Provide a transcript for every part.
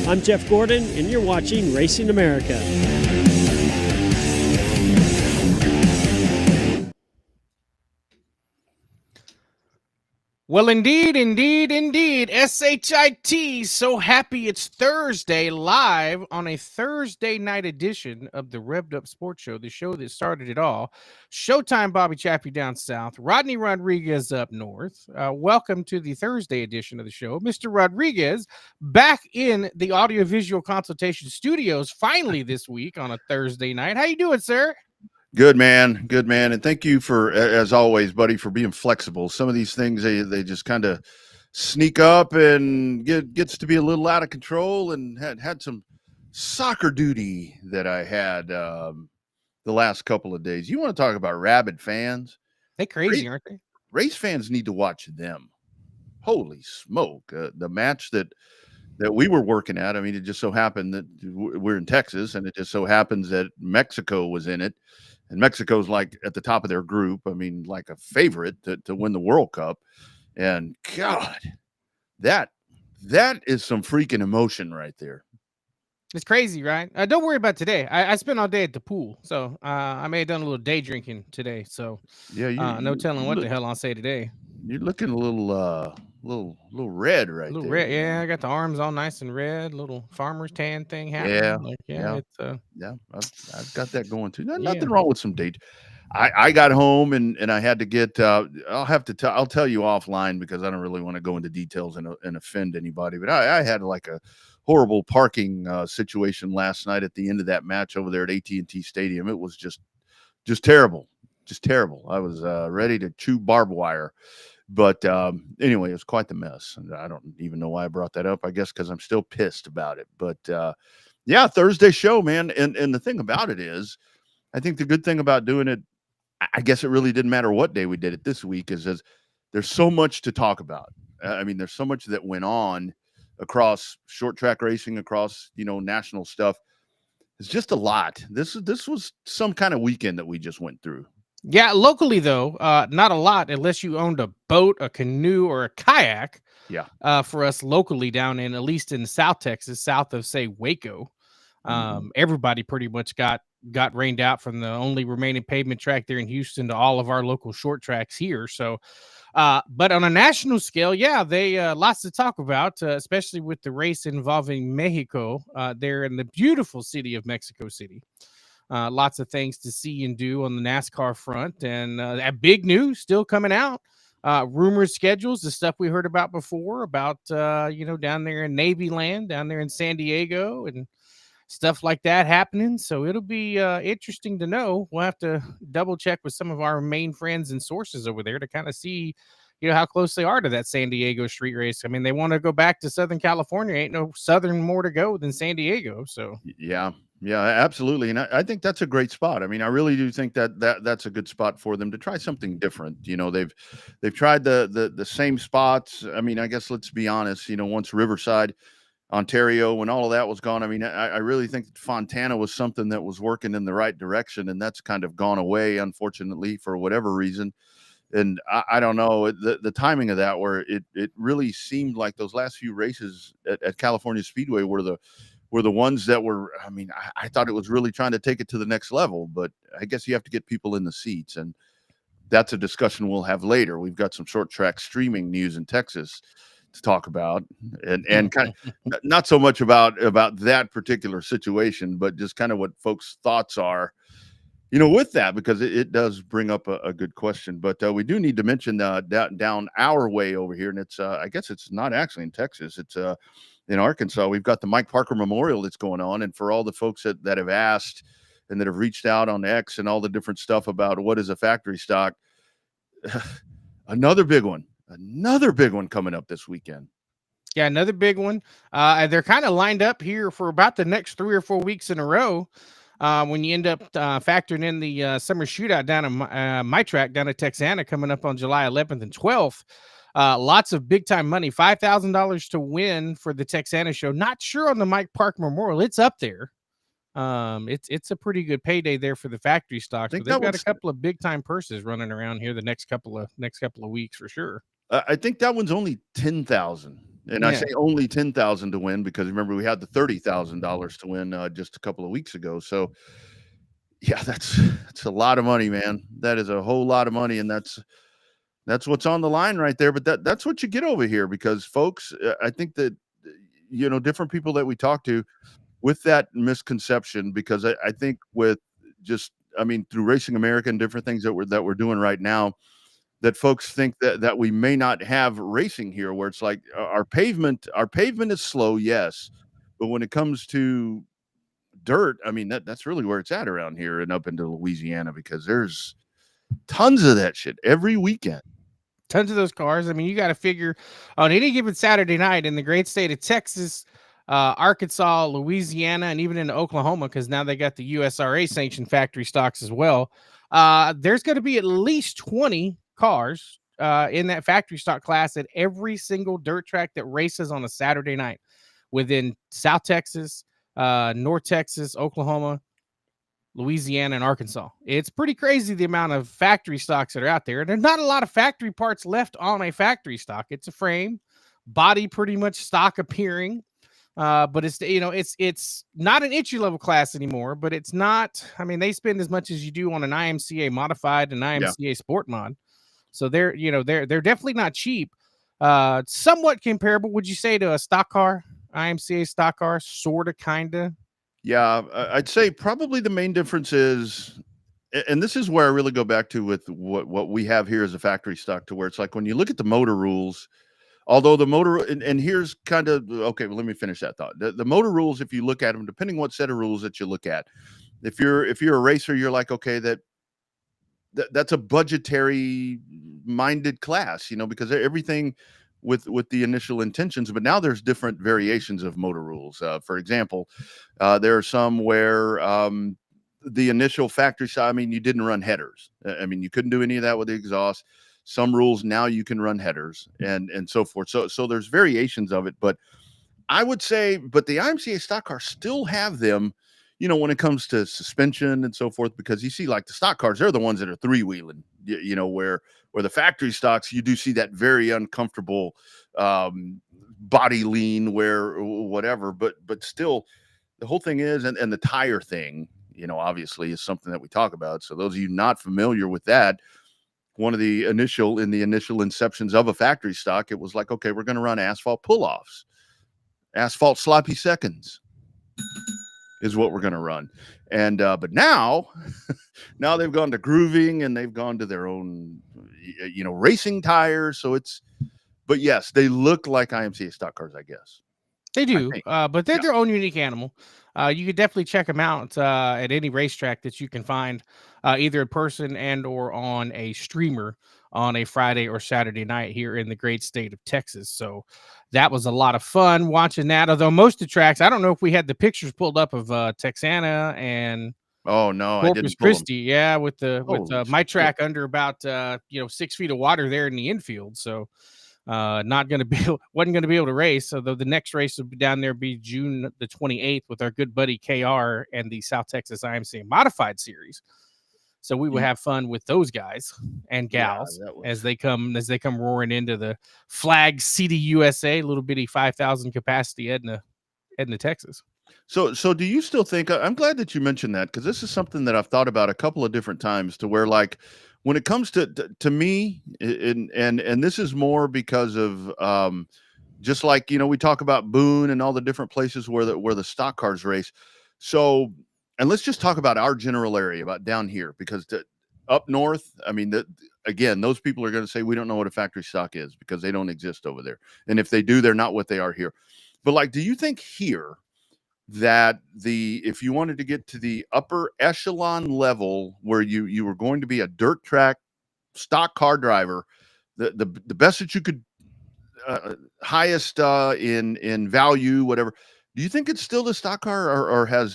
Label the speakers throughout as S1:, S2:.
S1: I'm Jeff Gordon, and you're watching Racing America.
S2: Well, indeed. SHIT. So happy it's Thursday, live on a Thursday night edition of the Revved Up Sports Show, the show that started it all. Showtime Bobby Chappie down south, Rodney Rodriguez up north. Welcome to the Thursday edition of the show. Mr. Rodriguez back in the audiovisual consultation studios finally this week on a Thursday night. How you doing, sir?
S3: Good man. And thank you for, as always, buddy, for being flexible. Some of these things, they just kind of sneak up and gets to be a little out of control, and had some soccer duty that I had the last couple of days. You want to talk about rabid fans?
S2: They crazy, aren't they?
S3: Race fans need to watch them. Holy smoke. The match that we were working at, I mean, it just so happened that we're in Texas, and it just so happens that Mexico was in it. And Mexico's like at the top of their group. I mean, like a favorite to win the World Cup. And God, that is some freaking emotion right there.
S2: It's crazy, right? Don't worry about today. I spent all day at the pool, so I may have done a little day drinking today. So
S3: yeah,
S2: no telling what the hell I'll say today.
S3: You're looking a little red right there.
S2: Red, yeah. I got the arms all nice and red. Little farmer's tan thing happening.
S3: Yeah.
S2: It's
S3: I've got that going too. Nothing wrong with some date. I got home and I had to get. I'll tell you offline because I don't really want to go into details and offend anybody. But I had like a horrible parking situation last night at the end of that match over there at AT&T Stadium. It was just terrible, I was ready to chew barbed wire. But anyway, it was quite the mess. And I don't even know why I brought that up. I guess because I'm still pissed about it. But yeah, Thursday show, man. And the thing about it is, I think the good thing about doing it, I guess it really didn't matter what day we did it this week, is there's so much to talk about. I mean, there's so much that went on across short track racing, across, national stuff. It's just a lot. This was some kind of weekend that we just went through.
S2: Yeah, locally though, not a lot unless you owned a boat, a canoe, or a kayak.
S3: Yeah.
S2: For us locally down in, at least in South Texas, south of say Waco, everybody pretty much got rained out from the only remaining pavement track there in Houston to all of our local short tracks here. So, but on a national scale, yeah, they lots to talk about, especially with the race involving Mexico there in the beautiful city of Mexico City. Lots of things to see and do on the NASCAR front, and that big news still coming out. Rumors, schedules, the stuff we heard about before about, down there in Navy land, down there in San Diego, and stuff like that happening. So it'll be interesting to know. We'll have to double check with some of our main friends and sources over there to kind of see, how close they are to that San Diego street race. I mean, they want to go back to Southern California. Ain't no southern more to go than San Diego. So
S3: yeah, absolutely. And I think that's a great spot. I mean, I really do think that's a good spot for them to try something different. They've tried the same spots. I mean, I guess let's be honest, once Riverside, Ontario, when all of that was gone, I mean, I really think that Fontana was something that was working in the right direction, and that's kind of gone away, unfortunately, for whatever reason. And I don't know the timing of that, where it really seemed like those last few races at California Speedway were the ones that were, I mean, I thought it was really trying to take it to the next level, but I guess you have to get people in the seats, and that's a discussion we'll have later. We've got some short track streaming news in Texas to talk about, and kind of not so much about that particular situation, but just kind of what folks' thoughts are, with that, because it does bring up a good question. But we do need to mention down our way over here, and it's I guess it's not actually in Texas, it's in Arkansas. We've got the Mike Parker Memorial that's going on, and for all the folks that have asked and that have reached out on X and all the different stuff about what is a factory stock, another big one coming up this weekend.
S2: Yeah, another big one. They're kind of lined up here for about the next 3 or 4 weeks in a row. When you end up factoring in the summer shootout down in my track down at Texana coming up on July 11th and 12th. Lots of big time money, $5,000 to win for the Texana show. Not sure on the Mike Park Memorial. It's up there. It's a pretty good payday there for the factory stock. So they've got a couple of big time purses running around here the next couple of weeks for sure.
S3: I think that one's only 10,000. And I
S2: Yeah.
S3: say only 10,000 to win because remember we had the $30,000 to win just a couple of weeks ago. So yeah, that's a lot of money, man. That is a whole lot of money, and that's what's on the line right there. But that's what you get over here because folks, I think that different people that we talk to with that misconception because I think with just I mean through Racing America and different things that we're doing right now that folks think that we may not have racing here where it's like our pavement is slow, yes, but when it comes to dirt, I mean that's really where it's at around here and up into Louisiana because there's tons of that shit every weekend.
S2: Tons of those cars. I mean, you got to figure on any given Saturday night in the great state of Texas, Arkansas, Louisiana, and even in Oklahoma, because now they got the USRA sanctioned factory stocks as well. There's going to be at least 20 cars in that factory stock class at every single dirt track that races on a Saturday night within South Texas, North Texas, Oklahoma, Louisiana, and Arkansas. It's pretty crazy the amount of factory stocks that are out there. There's not a lot of factory parts left on a factory stock. It's a frame, body pretty much stock appearing. But it's not an entry level class anymore, but it's not, I mean, they spend as much as you do on an IMCA modified and
S3: Yeah.
S2: IMCA sport mod. So they're definitely not cheap. Somewhat comparable, would you say, to a stock car, IMCA stock car, sort of, kind of?
S3: Yeah, I'd say probably the main difference is, and this is where I really go back to with what we have here as a factory stock, to where it's like when you look at the motor rules, although the motor, and here's kind of okay, well, let me finish that thought. The motor rules, if you look at them, depending what set of rules that you look at, if you're a racer, you're like, okay, that's a budgetary minded class, because everything with the initial intentions, but now there's different variations of motor rules. For example, there are some where the initial factory side, I mean, you didn't run headers. I mean, you couldn't do any of that with the exhaust. Some rules now you can run headers and so forth. So there's variations of it, but I would say, but the IMCA stock cars still have them, when it comes to suspension and so forth, because you see, like the stock cars, they're the ones that are three-wheeling, where the factory stocks, you do see that very uncomfortable body lean, where whatever, but still, the whole thing is, and the tire thing, obviously is something that we talk about. So those of you not familiar with that, one of the initial inceptions of a factory stock, it was like, okay, we're going to run asphalt pull-offs. Asphalt sloppy seconds is what we're going to run. And but now they've gone to grooving and they've gone to their own racing tires. So but yes, they look like IMCA stock cars, I guess.
S2: They do, but they're their own unique animal. You could definitely check them out at any racetrack that you can find, either in person and or on a streamer on a Friday or Saturday night here in the great state of Texas. So that was a lot of fun watching that. Although most of the tracks, I don't know if we had the pictures pulled up of Texana and
S3: oh no, I
S2: Corpus
S3: didn't pull them.
S2: Christi. Yeah, with my
S3: shit.
S2: track under about 6 feet of water there in the infield. So not going to be wasn't going to be able to race. So the next race will be down there be June the 28th with our good buddy KR and the South Texas IMCA Modified Series. So we will have fun with those guys and gals as they come roaring into the Flag City, USA, little bitty 5,000 capacity Edna, Texas.
S3: So do you still think, I'm glad that you mentioned that, because this is something that I've thought about a couple of different times, to where, like, when it comes to me, and this is more because of just like, we talk about Boone and all the different places where the stock cars race. So, and let's just talk about our general area, about down here, because up north, I mean, again, those people are going to say we don't know what a factory stock is because they don't exist over there, and if they do, they're not what they are here. But like, do you think here that if you wanted to get to the upper echelon level where you were going to be a dirt track stock car driver, the best that you could, highest in value, whatever, do you think it's still the stock car, or has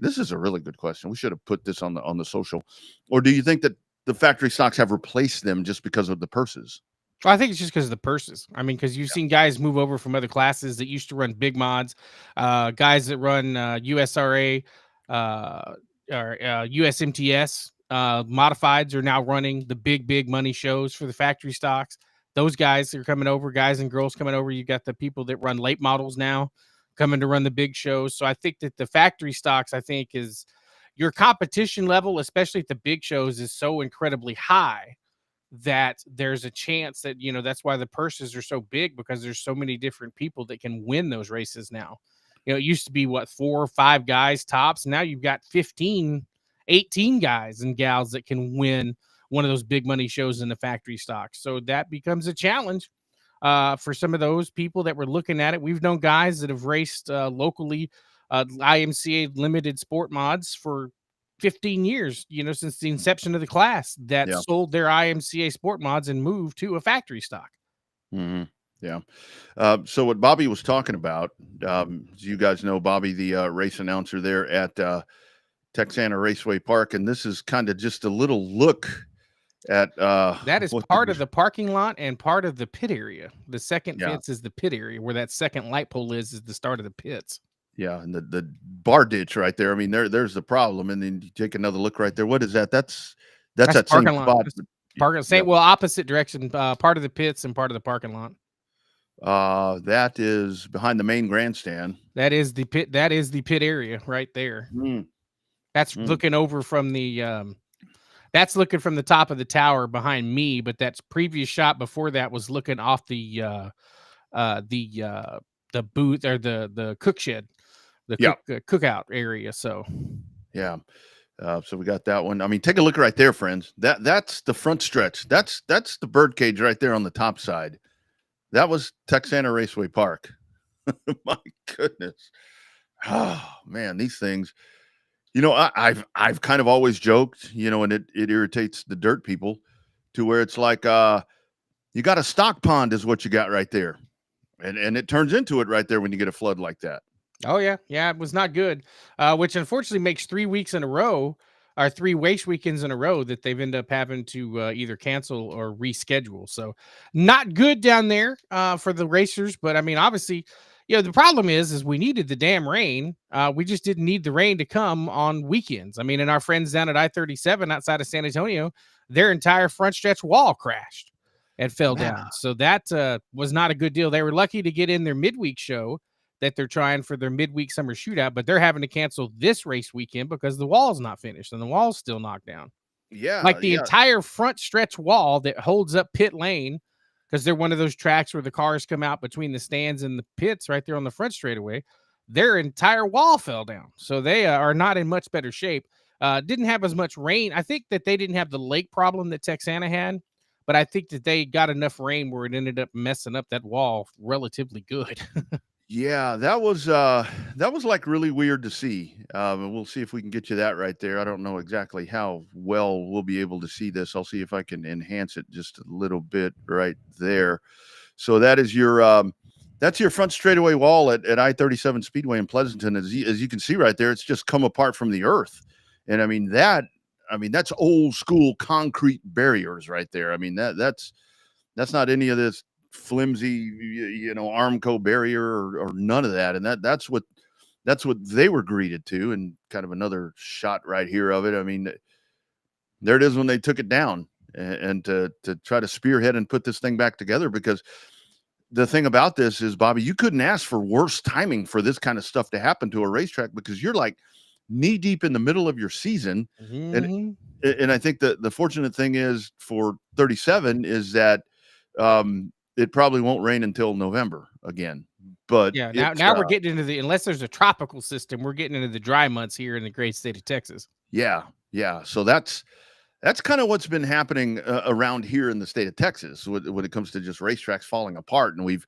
S3: this is a really good question. We should have put this on the social. Or do you think that the factory stocks have replaced them just because of the purses?
S2: I think it's just because of the purses. I mean, because you've seen guys move over from other classes that used to run big mods, guys that run USRA or USMTS modifieds are now running the big money shows for the factory stocks. those guys are coming over, guys and girls coming over. You got the people that run late models now coming to run the big shows. So I think that the factory stocks, I think, is your competition level, especially at the big shows, is so incredibly high that there's a chance that, that's why the purses are so big, because there's so many different people that can win those races now. It used to be 4 or 5 guys tops. Now you've got 15, 18 guys and gals that can win one of those big money shows in the factory stocks. So that becomes a challenge for some of those people that were looking at it. We've known guys that have raced locally, IMCA limited sport mods for 15 years, since the inception of the class, that sold their IMCA sport mods and moved to a factory stock.
S3: Mm-hmm. Yeah. So what Bobby was talking about, as you guys know, Bobby, the race announcer there at Texana Raceway Park, and this is kind of just a little look at
S2: that is part of the parking lot and part of the pit area. The second fence is the pit area, where that second light pole is the start of the pits. Yeah,
S3: and the bar ditch right there. I mean, there's the problem. And then you take another look right there. What is that? That's that same spot.
S2: Well, opposite direction, part of the pits and part of the parking lot.
S3: That is behind the main grandstand.
S2: That is the pit. That is the pit area right there. That's looking over from the that's looking from the top of the tower behind me, but that's previous shot before that was looking off the booth, or the cook shed, the cookout area. So
S3: so we got that one. I mean, take a look right there, friends. That's the front stretch. That's the birdcage right there on the top side. That was Texana Raceway Park. My goodness. Oh man, these things. I've kind of always joked, and it irritates the dirt people, to where it's like you got a stock pond is what you got right there. And it turns into it right there when you get a flood like that.
S2: Oh, yeah. Yeah, it was not good, which unfortunately makes 3 weeks in a row, or 3 race weekends in a row, that they've ended up having to either cancel or reschedule. So not good down there for the racers. But, I mean, obviously, the problem is we needed the damn rain. We just didn't need the rain to come on weekends. I mean, and our friends down at I-37 outside of San Antonio, their entire front stretch wall crashed and fell down. So that was not a good deal. They were lucky to get in their midweek show that they're trying for their midweek summer shootout, but they're having to cancel this race weekend because the wall's not finished and the wall's still knocked down.
S3: Yeah.
S2: Like the entire front stretch wall that holds up pit lane, because they're one of those tracks where the cars come out between the stands and the pits right there on the front straightaway. Their entire wall fell down. So they are not in much better shape. Didn't have as much rain. I think that they didn't have the lake problem that Texana had, but I think that they got enough rain where it ended up messing up that wall relatively good.
S3: Yeah, that was like really weird to see. We'll see if we can get you that right there. I don't know exactly how well we'll be able to see this. I'll see if I can enhance it just a little bit right there. So that is your that's your front straightaway wall at I-37 Speedway in Pleasanton. As you can see right there, it's just come apart from the earth. And I mean that's old school concrete barriers right there. I mean that's not any of this flimsy, Armco barrier or none of that. And that's what they were greeted to. And kind of another shot right here of it. I mean, there it is when they took it down and to try to spearhead and put this thing back together. Because the thing about this is, Bobby, you couldn't ask for worse timing for this kind of stuff to happen to a racetrack, because you're like knee deep in the middle of your season. And I think the fortunate thing is for 37 is that it probably won't rain until November again. But
S2: now we're getting into unless there's a tropical system, we're getting into the dry months here in the great state of Texas.
S3: Yeah. So that's kind of what's been happening around here in the state of Texas when it comes to just racetracks falling apart. And we've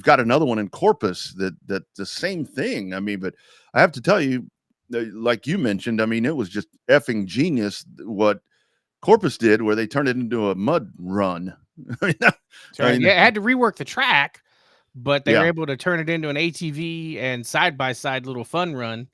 S3: got another one in Corpus that the same thing. I mean, but I have to tell you, like you mentioned, I mean, it was just effing genius what Corpus did, where they turned it into a mud run. It
S2: had to rework the track, but they were able to turn it into an ATV and side-by-side little fun run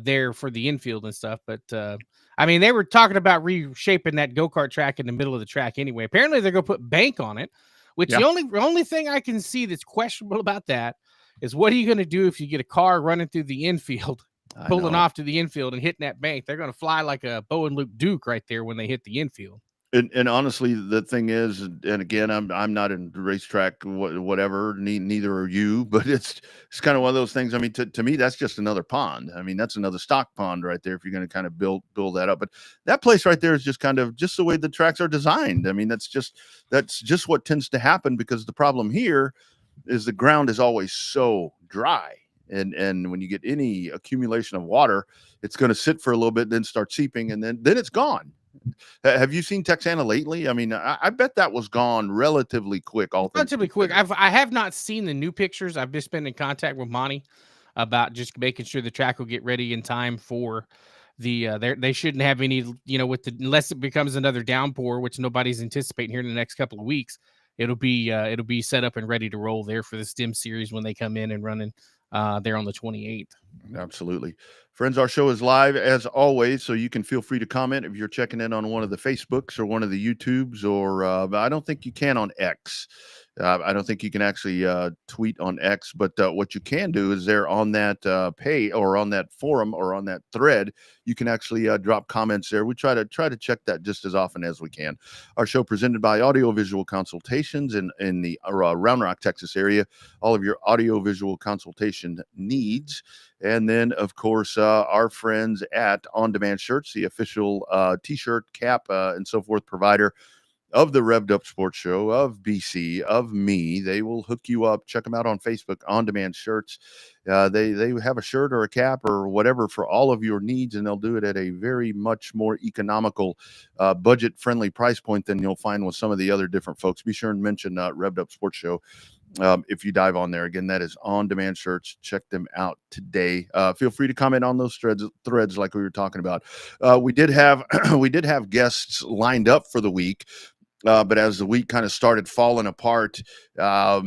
S2: there for the infield and stuff. But I mean, they were talking about reshaping that go-kart track in the middle of the track anyway. Apparently they're going to put bank on it, which the only thing I can see that's questionable about that is, what are you going to do if you get a car running through the infield, pulling off to the infield and hitting that bank? They're going to fly like a Bo and Luke Duke right there when they hit the infield.
S3: And honestly, the thing is, and again, I'm not in racetrack, whatever. Neither are you, but it's kind of one of those things. I mean, to me, that's just another pond. I mean, that's another stock pond right there. If you're going to kind of build that up, but that place right there is just kind of just the way the tracks are designed. I mean, that's just what tends to happen, because the problem here is the ground is always so dry. And when you get any accumulation of water, it's going to sit for a little bit, then start seeping, and then it's gone. Have you seen Texana lately? I mean, I bet that was gone relatively quick. All things
S2: Relatively quick.
S3: considered.
S2: I have not seen the new pictures. I've just been in contact with Monty about just making sure the track will get ready in time for the they shouldn't have any, with the, unless it becomes another downpour, which nobody's anticipating here in the next couple of weeks. It'll be set up and ready to roll there for the STEM series when they come in and running there on the 28th.
S3: Absolutely. Friends, our show is live as always, so you can feel free to comment if you're checking in on one of the Facebooks or one of the YouTubes, or I don't think you can on X. I don't think you can actually tweet on X, but what you can do is there on that page or on that forum or on that thread, you can actually drop comments there. We try to check that just as often as we can. Our show presented by Audiovisual Consultations in the Round Rock, Texas area. All of your audiovisual consultation needs. And then, of course, our friends at On Demand Shirts, the official T-shirt, cap, and so forth provider of the Revved Up Sports Show, of BC, of me. They will hook you up. Check them out on Facebook, On Demand Shirts. They have a shirt or a cap or whatever for all of your needs, and they'll do it at a very much more economical, budget-friendly price point than you'll find with some of the other different folks. Be sure and mention Revved Up Sports Show. If you dive on there. Again, that is On Demand Shirts. Check them out today. Feel free to comment on those threads like we were talking about. We did have guests lined up for the week, but as the week kind of started falling apart, I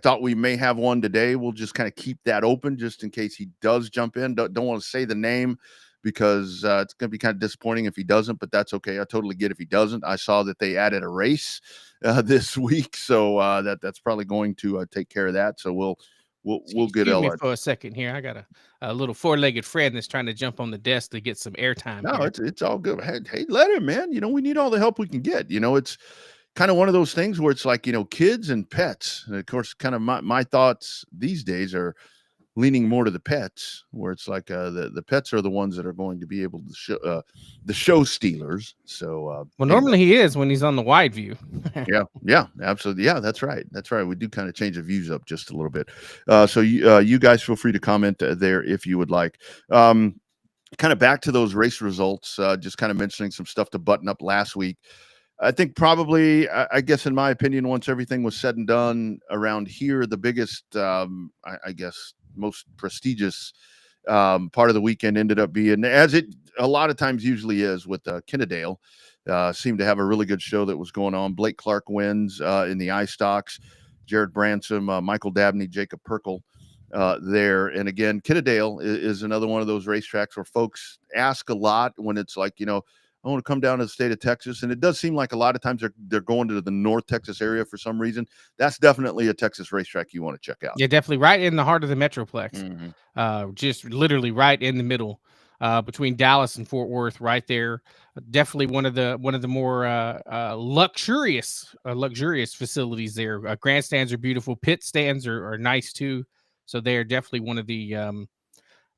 S3: thought we may have one today. We'll just kind of keep that open just in case he does jump in. Don't want to say the name, because it's going to be kind of disappointing if he doesn't, but that's okay. I totally get if he doesn't. I saw that they added a race this week, so that's probably going to take care of that. So we'll get
S2: Excuse me for a second here. I got a little four-legged friend that's trying to jump on the desk to get some airtime.
S3: No,
S2: here.
S3: it's all good. Hey, let him, man. We need all the help we can get. It's kind of one of those things where it's like, kids and pets. And of course, kind of my thoughts these days are leaning more to the pets, where it's like the pets are the ones that are going to be able to show the show stealers. So
S2: Normally he is when he's on the wide view.
S3: yeah, absolutely. Yeah, that's right. We do kind of change the views up just a little bit. So you guys feel free to comment there if you would like. Kind of back to those race results, just kind of mentioning some stuff to button up last week. I think probably, I guess, in my opinion, once everything was said and done around here, the biggest, I guess, most prestigious part of the weekend ended up being, as it a lot of times usually is, with Kennedale. Seemed to have a really good show that was going on. Blake Clark wins in the eye stocks. Jared Bransom, Michael Dabney, Jacob Perkel there. And again, Kennedale is another one of those racetracks where folks ask a lot when it's like, I want to come down to the state of Texas. And it does seem like a lot of times they're going to the North Texas area for some reason. That's definitely a Texas racetrack you want to check out.
S2: Yeah, definitely right in the heart of the Metroplex.
S3: Mm-hmm.
S2: Just literally right in the middle, between Dallas and Fort Worth, right there. Definitely one of the more luxurious facilities there. Grandstands are beautiful. Pit stands are nice too. So they're definitely one of the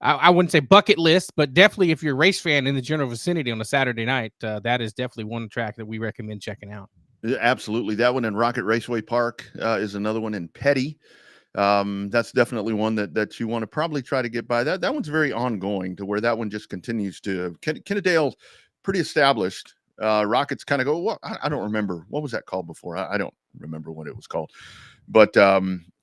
S2: I wouldn't say bucket list, but definitely if you're a race fan in the general vicinity on a Saturday night, that is definitely one track that we recommend checking out.
S3: Absolutely. That one in Rocket Raceway Park is another one in Petty. That's definitely one that you want to probably try to get by. That one's very ongoing, to where that one just continues to. Kennedale's pretty established. Rockets kind of go, what? I don't remember. What was that called before? I don't remember what it was called. But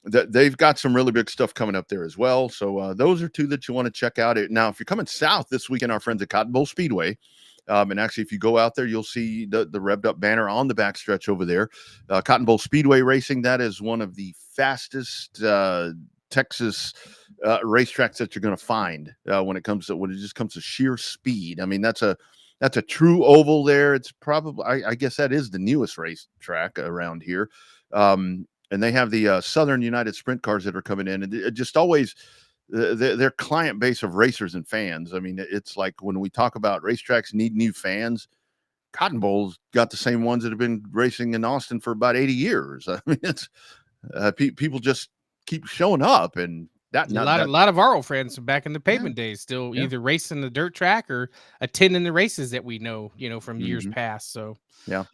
S3: they've got some really big stuff coming up there as well. So those are two that you want to check out. Now, if you're coming south this weekend, our friends at Cotton Bowl Speedway, and actually, if you go out there, you'll see the Revved Up banner on the backstretch over there. Cotton Bowl Speedway Racing, that is one of the fastest Texas racetracks that you're going to find when it just comes to sheer speed. I mean, that's a true oval there. It's probably, I guess that is the newest racetrack around here. And they have the Southern United Sprint cars that are coming in, and it just always their client base of racers and fans. I mean, it's like when we talk about racetracks need new fans, Cotton Bowl's got the same ones that have been racing in Austin for about 80 years. I mean, it's people just keep showing up, and
S2: A lot of our old friends from back in the pavement days still either racing the dirt track or attending the races that we know, from years past. So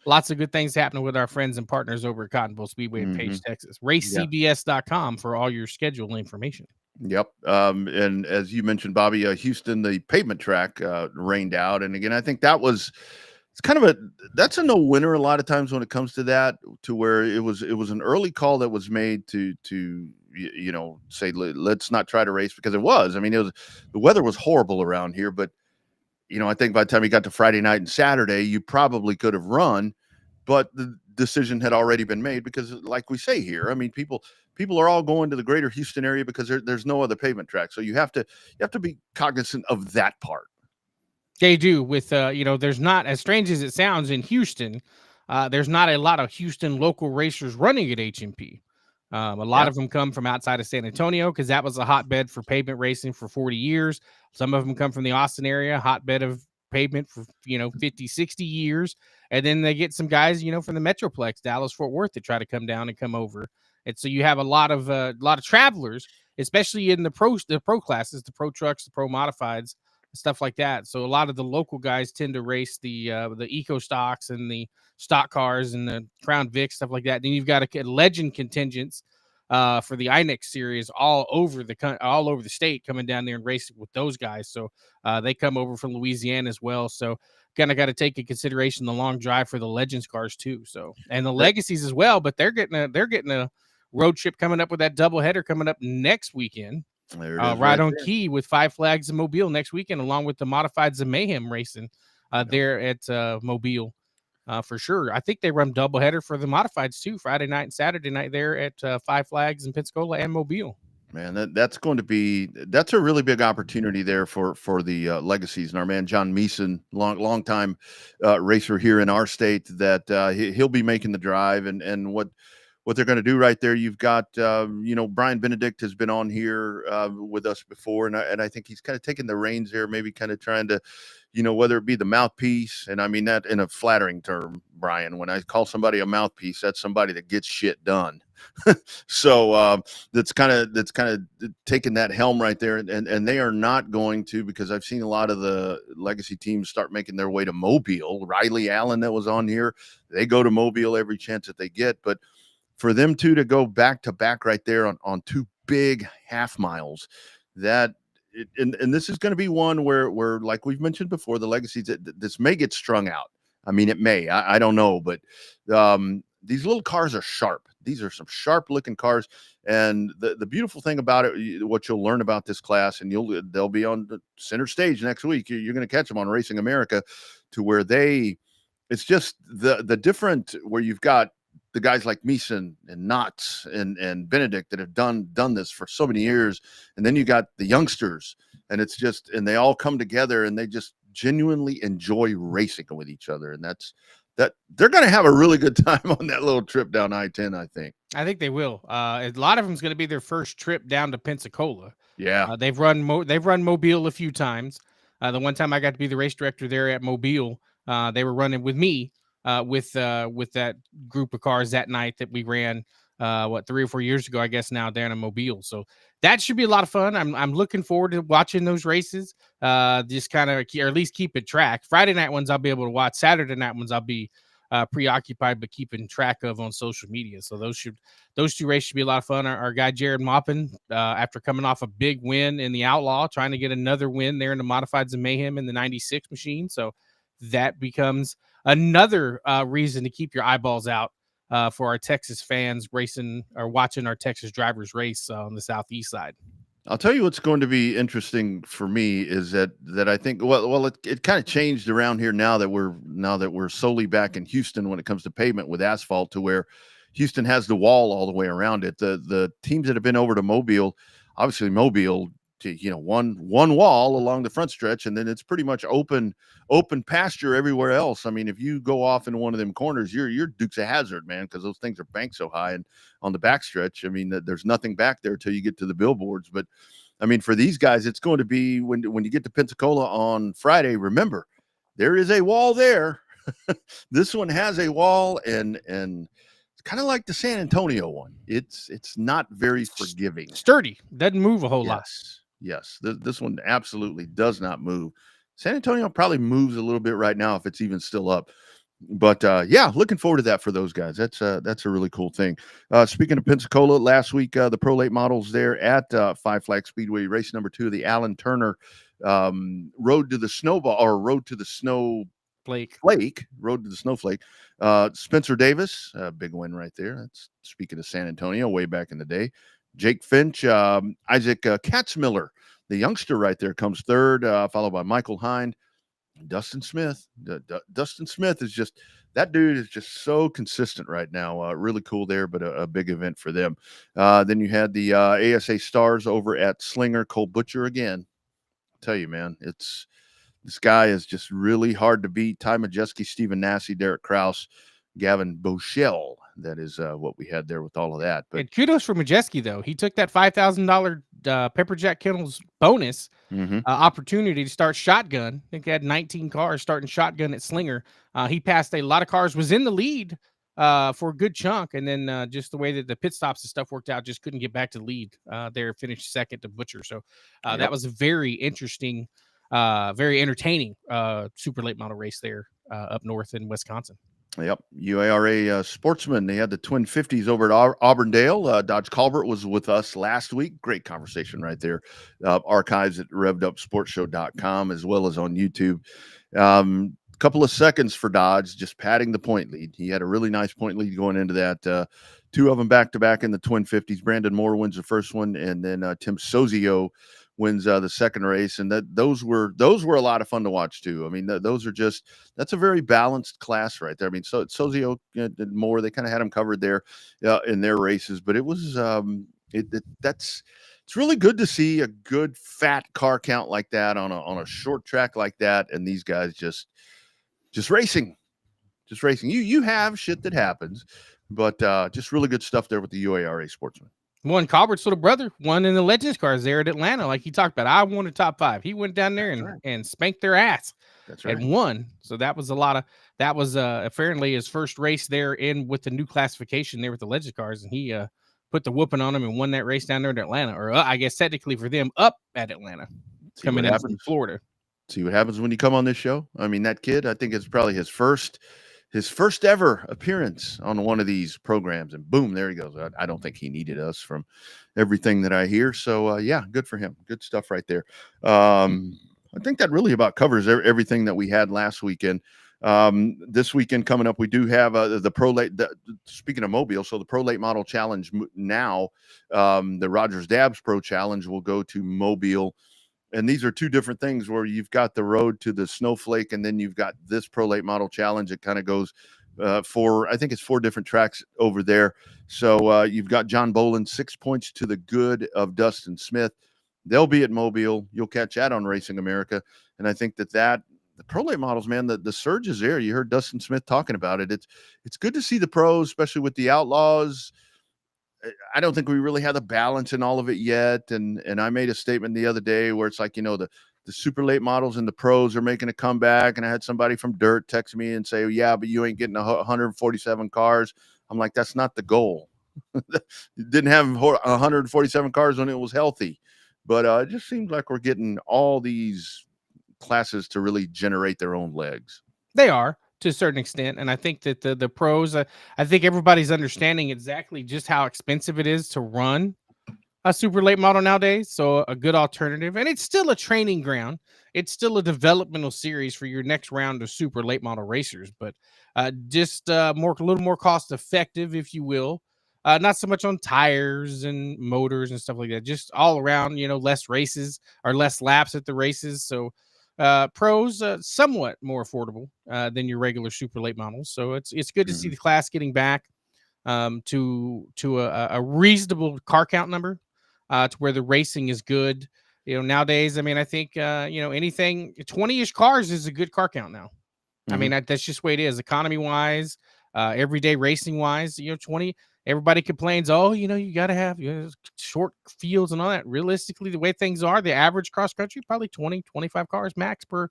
S2: lots of good things happening with our friends and partners over at Cotton Bowl Speedway in Page, Texas. RaceCBS.com for all your schedule information.
S3: Yep. And as you mentioned, Bobby, Houston, the pavement track rained out. And again, I think it's kind of that's a no-winner a lot of times when it comes to that, to where it was an early call that was made to say, let's not try to race, because it was. I mean, the weather was horrible around here, but I think by the time you got to Friday night and Saturday, you probably could have run, but the decision had already been made, because like we say here, I mean, people are all going to the greater Houston area because there's no other pavement track. So you have to be cognizant of that part.
S2: They do with, there's not, as strange as it sounds, in Houston, there's not a lot of Houston local racers running at HMP. A lot of them come from outside of San Antonio, because that was a hotbed for pavement racing for 40 years. Some of them come from the Austin area, hotbed of pavement for 50, 60 years. And then they get some guys from the Metroplex, Dallas, Fort Worth, that try to come down and come over. And so you have a lot of travelers, especially in the pro classes, the pro trucks, the pro modifieds, stuff like that. So a lot of the local guys tend to race the eco stocks and the stock cars and the Crown Vic, stuff like that. Then you've got a legend contingents for the INEX series all over the state, coming down there and racing with those guys. So they come over from Louisiana as well. So kind of got to take into consideration the long drive for the Legends cars too. So, and the Legacies as well, but they're getting a road trip coming up with that doubleheader coming up next weekend. Right on key with Five Flags in Mobile next weekend, along with the Modifieds and Mayhem racing there at Mobile for sure. I think they run doubleheader for the Modifieds too, Friday night and Saturday night there at Five Flags in Pensacola and Mobile.
S3: Man, that's a really big opportunity there for the Legacies, and our man John Meeson, long time racer here in our state, that he'll be making the drive, and what they're going to do right there. You've got, Brian Benedict has been on here with us before, and I think he's kind of taking the reins there, maybe kind of trying to, whether it be the mouthpiece, and I mean that in a flattering term, Brian. When I call somebody a mouthpiece, that's somebody that gets shit done. So that's kind of taking that helm right there, and they are not going to, because I've seen a lot of the Legacy teams start making their way to Mobile. Riley Allen, that was on here, they go to Mobile every chance that they get, but for them two to go back to back right there on two big half miles, and this is going to be one where, like we've mentioned before, the Legacies, this may get strung out. I mean, it may, I don't know, but these little cars are sharp. These are some sharp looking cars. And the beautiful thing about it, what you'll learn about this class, and they'll be on the center stage next week. You're going to catch them on Racing America, to where it's just the different, where you've got the guys like Meeson and Knotts and Benedict that have done this for so many years. And then you got the youngsters, and and they all come together, and they just genuinely enjoy racing with each other. And that they're going to have a really good time on that little trip down I-10, I think.
S2: I think they will. A lot of them is going to be their first trip down to Pensacola.
S3: Yeah.
S2: They've run Mobile a few times. The one time I got to be the race director there at Mobile, they were running with me. With that group of cars that night that we ran 3 or 4 years ago, I guess now, down in Mobile. So that should be a lot of fun. I'm looking forward to watching those races. Just kind of, or at least keep it track. Friday night ones I'll be able to watch. Saturday night ones I'll be preoccupied but keeping track of on social media. So those two races should be a lot of fun. Our guy Jared Maupin, after coming off a big win in the Outlaw, trying to get another win there in the Modifieds and Mayhem in the 96 machine. So that becomes another reason to keep your eyeballs out for our Texas fans racing or watching our Texas drivers race on the southeast side.
S3: I'll tell you what's going to be interesting for me is that I think it kind of changed around here now that we're solely back in Houston when it comes to pavement with asphalt, to where Houston has the wall all the way around it. The teams that have been over to Mobile, obviously Mobile, one wall along the front stretch, and then it's pretty much open pasture everywhere else. I mean, if you go off in one of them corners, you're Dukes of Hazzard, man, because those things are banked so high. And on the back stretch, I mean, there's nothing back there till you get to the billboards. But I mean, for these guys, it's going to be when you get to Pensacola on Friday. Remember, there is a wall there. This one has a wall, and it's kind of like the San Antonio one. It's not very forgiving.
S2: Sturdy, doesn't move a whole lot.
S3: Yes. This one absolutely does not move. San Antonio probably moves a little bit right now if it's even still up. But yeah, looking forward to that for those guys. That's a really cool thing. Speaking of Pensacola, last week the Pro Late models there at Five Flag Speedway, race number 2, the Alan Turner Road to the Snowball, or Road to the Snowflake, Road to the Snowflake. Spencer Davis, big win right there. That's speaking of San Antonio, way back in the day. Jake Finch, Isaac Katzmiller, the youngster right there, comes third, followed by Michael Hind. Dustin Smith. Dustin Smith is just, that dude is just so consistent right now. Really cool there, but a big event for them. Then you had the ASA Stars over at Slinger. Cole Butcher again. I'll tell you, man, this guy is just really hard to beat. Ty Majeski, Stephen Nassy, Derek Kraus, Gavin Boschel. That is what we had there with all of that. But
S2: and kudos for Majeski, though. He took that $5,000 Pepper Jack Kennels bonus opportunity to start shotgun. I think he had 19 cars starting shotgun at Slinger. He passed a lot of cars, was in the lead for a good chunk, and then just the way that the pit stops and stuff worked out, just couldn't get back to the lead there, finished second to Butcher. So that was a very interesting, very entertaining super late model race there up north in Wisconsin.
S3: Yep. UARA Sportsman. They had the Twin 50s over at Auburndale. Dodge Colbert was with us last week. Great conversation right there. Archives at RevvedUpSportsShow.com as well as on YouTube. Couple of seconds for Dodge, just padding the point lead. He had a really nice point lead going into that. 2 of them back-to-back in the Twin 50s. Brandon Moore wins the first one, and then Tim Sozio wins the second race, and those were a lot of fun to watch too. I mean, those are just, that's a very balanced class right there. I mean, so Sozio did more. They kind of had them covered there in their races, but it was it's really good to see a good fat car count like that on a short track like that, and these guys just racing. You have shit that happens, but just really good stuff there with the UARA Sportsman.
S2: One Colbert's little brother won in the Legends cars there at Atlanta, like he talked about. I won a top 5. He went down there and spanked their ass.
S3: That's right.
S2: And won. So that was apparently his first race there in with the new classification there with the Legends cars, and he put the whooping on him and won that race down there in Atlanta, or I guess technically for them up at Atlanta, coming in from Florida.
S3: See what happens when you come on this show. I mean, that kid, I think it's probably his first ever appearance on one of these programs, and boom, there he goes. I don't think he needed us from everything that I hear. So yeah, good for him. Good stuff right there. I think that really about covers everything that we had last weekend. This weekend coming up, we do have the Pro Late. Speaking of Mobile, so the Pro Late Model Challenge now, the Rogers Dabbs Pro Challenge will go to Mobile. And these are 2 different things where you've got the Road to the Snowflake, and then you've got this Pro Late Model Challenge. It kind of goes I think it's 4 different tracks over there. So you've got John Boland, 6 points to the good of Dustin Smith. They'll be at Mobile. You'll catch that on Racing America. And I think that the Pro Late models, man, the surge is there. You heard Dustin Smith talking about it. It's good to see the pros, especially with the Outlaws. I don't think we really have the balance in all of it yet. And I made a statement the other day where it's like, the super late models and the pros are making a comeback. And I had somebody from Dirt text me and say, oh, yeah, but you ain't getting 147 cars. I'm like, that's not the goal. You didn't have 147 cars when it was healthy. But it just seems like we're getting all these classes to really generate their own legs.
S2: They are, to a certain extent, and I think that the pros, I think everybody's understanding exactly just how expensive it is to run a super late model nowadays. So a good alternative, and it's still a training ground. It's still a developmental series for your next round of super late model racers, but just a little more cost effective, if you will. Not so much on tires and motors and stuff like that. Just all around, less races or less laps at the races. So pros somewhat more affordable than your regular super late models. So it's good to see the class getting back to a reasonable car count number to where the racing is good. Nowadays, I mean, I think anything 20-ish cars is a good car count now. I mean, that's just the way it is, economy wise, everyday racing wise. 20. everybody complains, oh, you got to have short fields and all that. Realistically, the way things are, the average cross country, probably 20, 25 cars max per.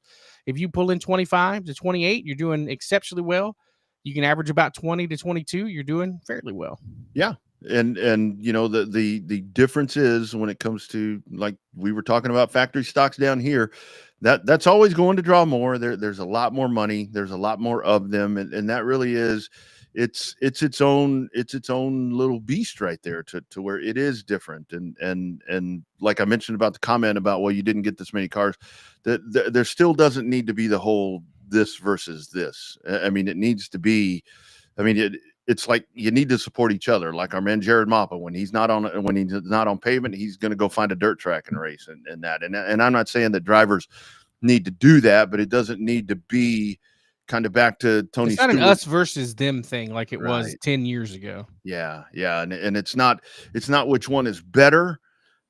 S2: If you pull in 25 to 28, you're doing exceptionally well. You can average about 20 to 22. You're doing fairly well.
S3: Yeah. And the difference is when it comes to, like we were talking about, factory stocks down here, that's always going to draw more. There's a lot more money. There's a lot more of them. And that really is, it's its own little beast right there to where it is different. And like I mentioned about the comment about, well, you didn't get this many cars, that there still doesn't need to be the whole this versus this. I mean, it needs to be, it's like you need to support each other. Like our man Jared Mappa, when he's not on pavement, he's going to go find a dirt track and race and that. And I'm not saying that drivers need to do that, but it doesn't need to be kind of back to Tony
S2: It's not
S3: Stewart.
S2: an us versus them thing like it was
S3: Right.
S2: 10 years ago.
S3: Yeah, and it's not which one is better,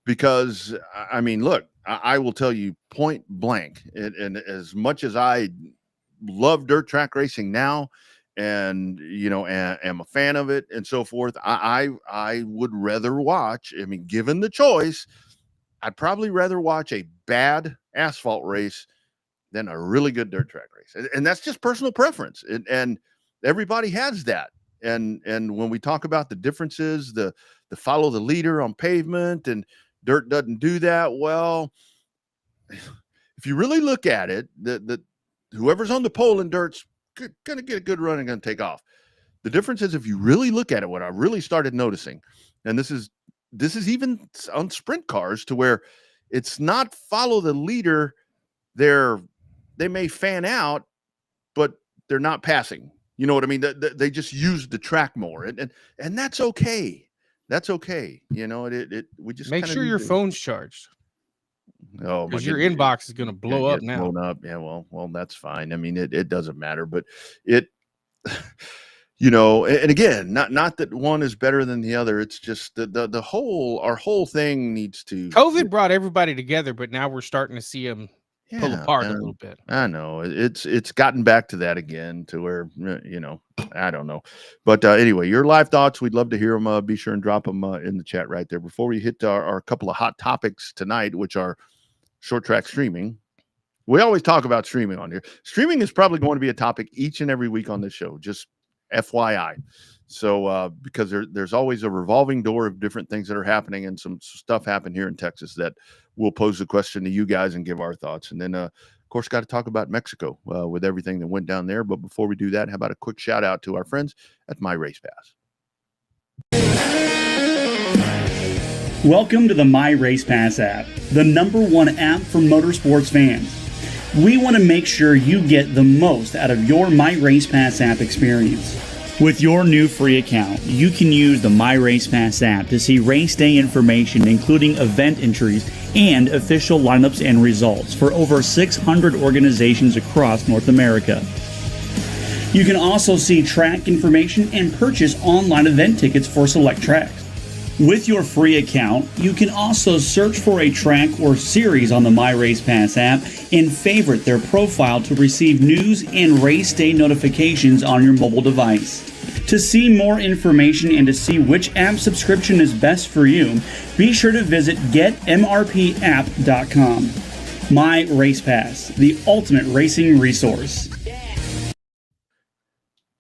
S3: because I mean, look, I will tell you point blank, and as much as I love dirt track racing now, and am a fan of it and so forth, I would rather watch, I mean, given the choice, I'd probably rather watch a bad asphalt race than a really good dirt track race. And that's just personal preference. And everybody has that. And when we talk about the differences, the follow the leader on pavement and dirt doesn't do that, well, if you really look at it, the whoever's on the pole in dirt's going to get a good run and going to take off. The difference is, if you really look at it, what I really started noticing, and this is even on sprint cars, to where it's not follow the leader. They may fan out, but they're not passing. You know what I mean? They just use the track more, and that's okay. That's okay. We just
S2: make sure your phone's charged.
S3: Oh,
S2: because your inbox is going to blow up now.
S3: Blown up. Yeah, well, that's fine. I mean, it doesn't matter, but it, and again, not that one is better than the other. It's just our whole thing needs to.
S2: COVID brought everybody together, but now we're starting to see them pull apart a little bit.
S3: I know it's gotten back to that again, to where, I don't know. But anyway, your live thoughts, we'd love to hear them. Be sure and drop them in the chat right there before we hit our couple of hot topics tonight, which are short track streaming. We always talk about streaming on here. Streaming is probably going to be a topic each and every week on this show, just FYI. So because there's always a revolving door of different things that are happening, and some stuff happened here in Texas that we'll pose the question to you guys and give our thoughts. And then, of course, got to talk about Mexico with everything that went down there. But before we do that, how about a quick shout out to our friends at My Race Pass?
S4: Welcome to the My Race Pass app, the #1 app for motorsports fans. We want to make sure you get the most out of your My Race Pass app experience. With your new free account, you can use the My Race Pass app to see race day information, including event entries and official lineups and results for over 600 organizations across North America. You can also see track information and purchase online event tickets for select tracks. With your free account, you can also search for a track or series on the My Race Pass app and favorite their profile to receive news and race day notifications on your mobile device. To see more information and to see which app subscription is best for you, be sure to visit getmrpapp.com. My Race Pass, the ultimate racing resource.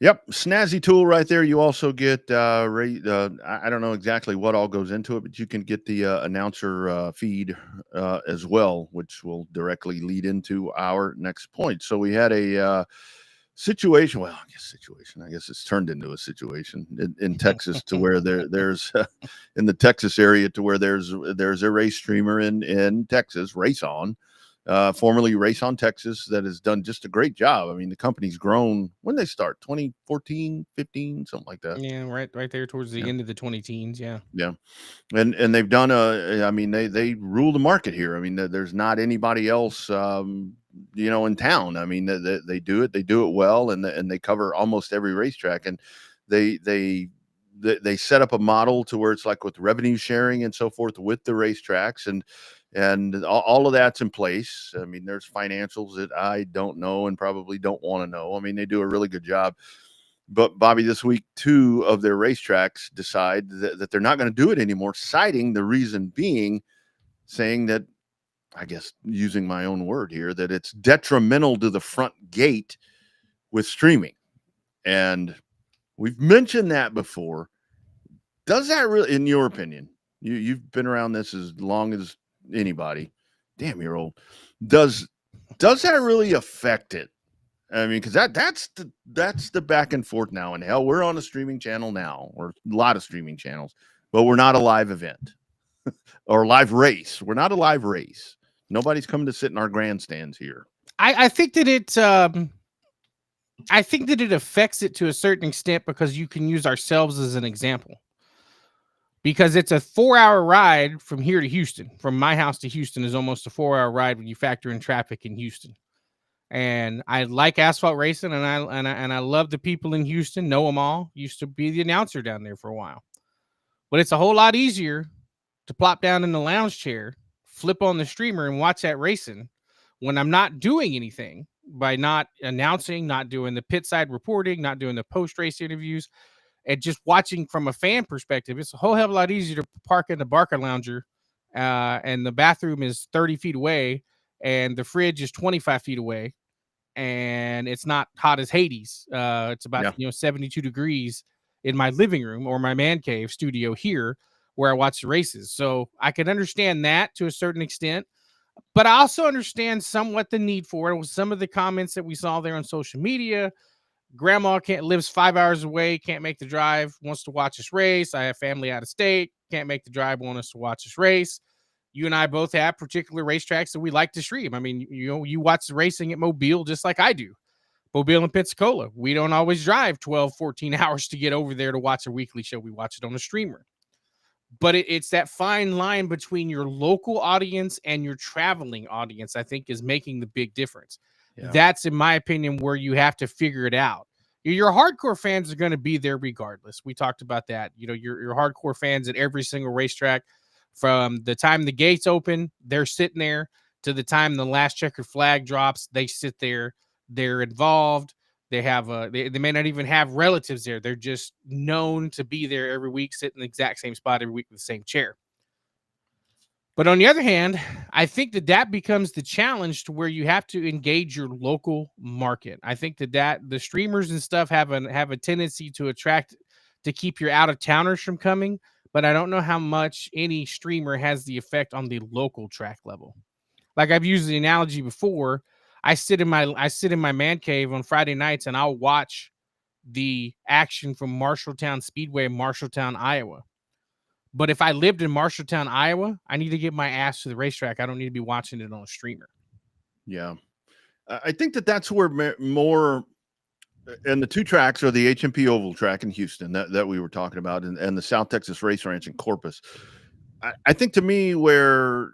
S3: Yep, snazzy tool right there. You also get, I don't know exactly what all goes into it, but you can get the announcer feed as well, which will directly lead into our next point. So we had a situation. Well, I guess it's turned into a situation in Texas, to where there's in the Texas area, to where there's a race streamer in Texas, Race On. Formerly Race On Texas, that has done just a great job. I mean, the company's grown. When they start, 2014, 15, something like that.
S2: Yeah, right there towards the end of the 2010s. Yeah.
S3: And they've done they rule the market here. I mean, there's not anybody else in town. I mean, they do it well, and they cover almost every racetrack, and they set up a model to where it's like with revenue sharing and so forth with the racetracks, and all of that's in place. I mean, there's financials that I don't know and probably don't want to know. I mean, they do a really good job. But Bobby, this week, 2 of their racetracks decide that they're not going to do it anymore, citing the reason being, saying that, I guess using my own word here, that it's detrimental to the front gate with streaming. And we've mentioned that before. Does that really, in your opinion, you've been around this as long as anybody, damn, you're old. Does that really affect it? I mean, because that's the back and forth now. And hell, we're on a streaming channel now, or a lot of streaming channels, but we're not a live event or live race. We're not a live race. Nobody's coming to sit in our grandstands here.
S2: I think that it affects it to a certain extent because you can use ourselves as an example. Because it's a 4-hour ride from here to Houston. From my house to Houston is almost a 4-hour ride when you factor in traffic in Houston. And I like asphalt racing, and I love the people in Houston, know them all. Used to be the announcer down there for a while. But it's a whole lot easier to plop down in the lounge chair, flip on the streamer, and watch that racing when I'm not doing anything, by not announcing, not doing the pit side reporting, not doing the post-race interviews, and just watching from a fan perspective. It's a whole hell of a lot easier to park in the Barker Lounger, and the bathroom is 30 feet away, and the fridge is 25 feet away, and it's not hot as Hades. It's about 72 degrees in my living room or my man cave studio here where I watch the races. So I can understand that to a certain extent, but I also understand somewhat the need for it with some of the comments that we saw there on social media. Grandma lives 5 hours away, can't make the drive, wants to watch us race. I have family out of state, can't make the drive, want us to watch us race. You and I both have particular racetracks that we like to stream. I mean, you watch the racing at Mobile just like I do. Mobile and Pensacola. We don't always drive 12, 14 hours to get over there to watch a weekly show. We watch it on a streamer. But it's that fine line between your local audience and your traveling audience, I think, is making the big difference. Yeah. That's, in my opinion, where you have to figure it out. Your hardcore fans are going to be there regardless. We talked about that. Your hardcore fans at every single racetrack, from the time the gates open, they're sitting there, to the time the last checkered flag drops, they sit there. They're involved. They have they may not even have relatives there. They're just known to be there every week, sit in the exact same spot every week with the same chair. But on the other hand, I think that becomes the challenge to where you have to engage your local market. I think that the streamers and stuff have a tendency to keep your out of towners from coming. But I don't know how much any streamer has the effect on the local track level. Like I've used the analogy before, I sit in my man cave on Friday nights and I'll watch the action from Marshalltown Speedway in Marshalltown, Iowa. But if I lived in Marshalltown, Iowa, I need to get my ass to the racetrack. I don't need to be watching it on a streamer.
S3: Yeah. I think that's where more, and the 2 tracks are the HMP Oval track in Houston that we were talking about, and the South Texas Race Ranch in Corpus. I think, to me, where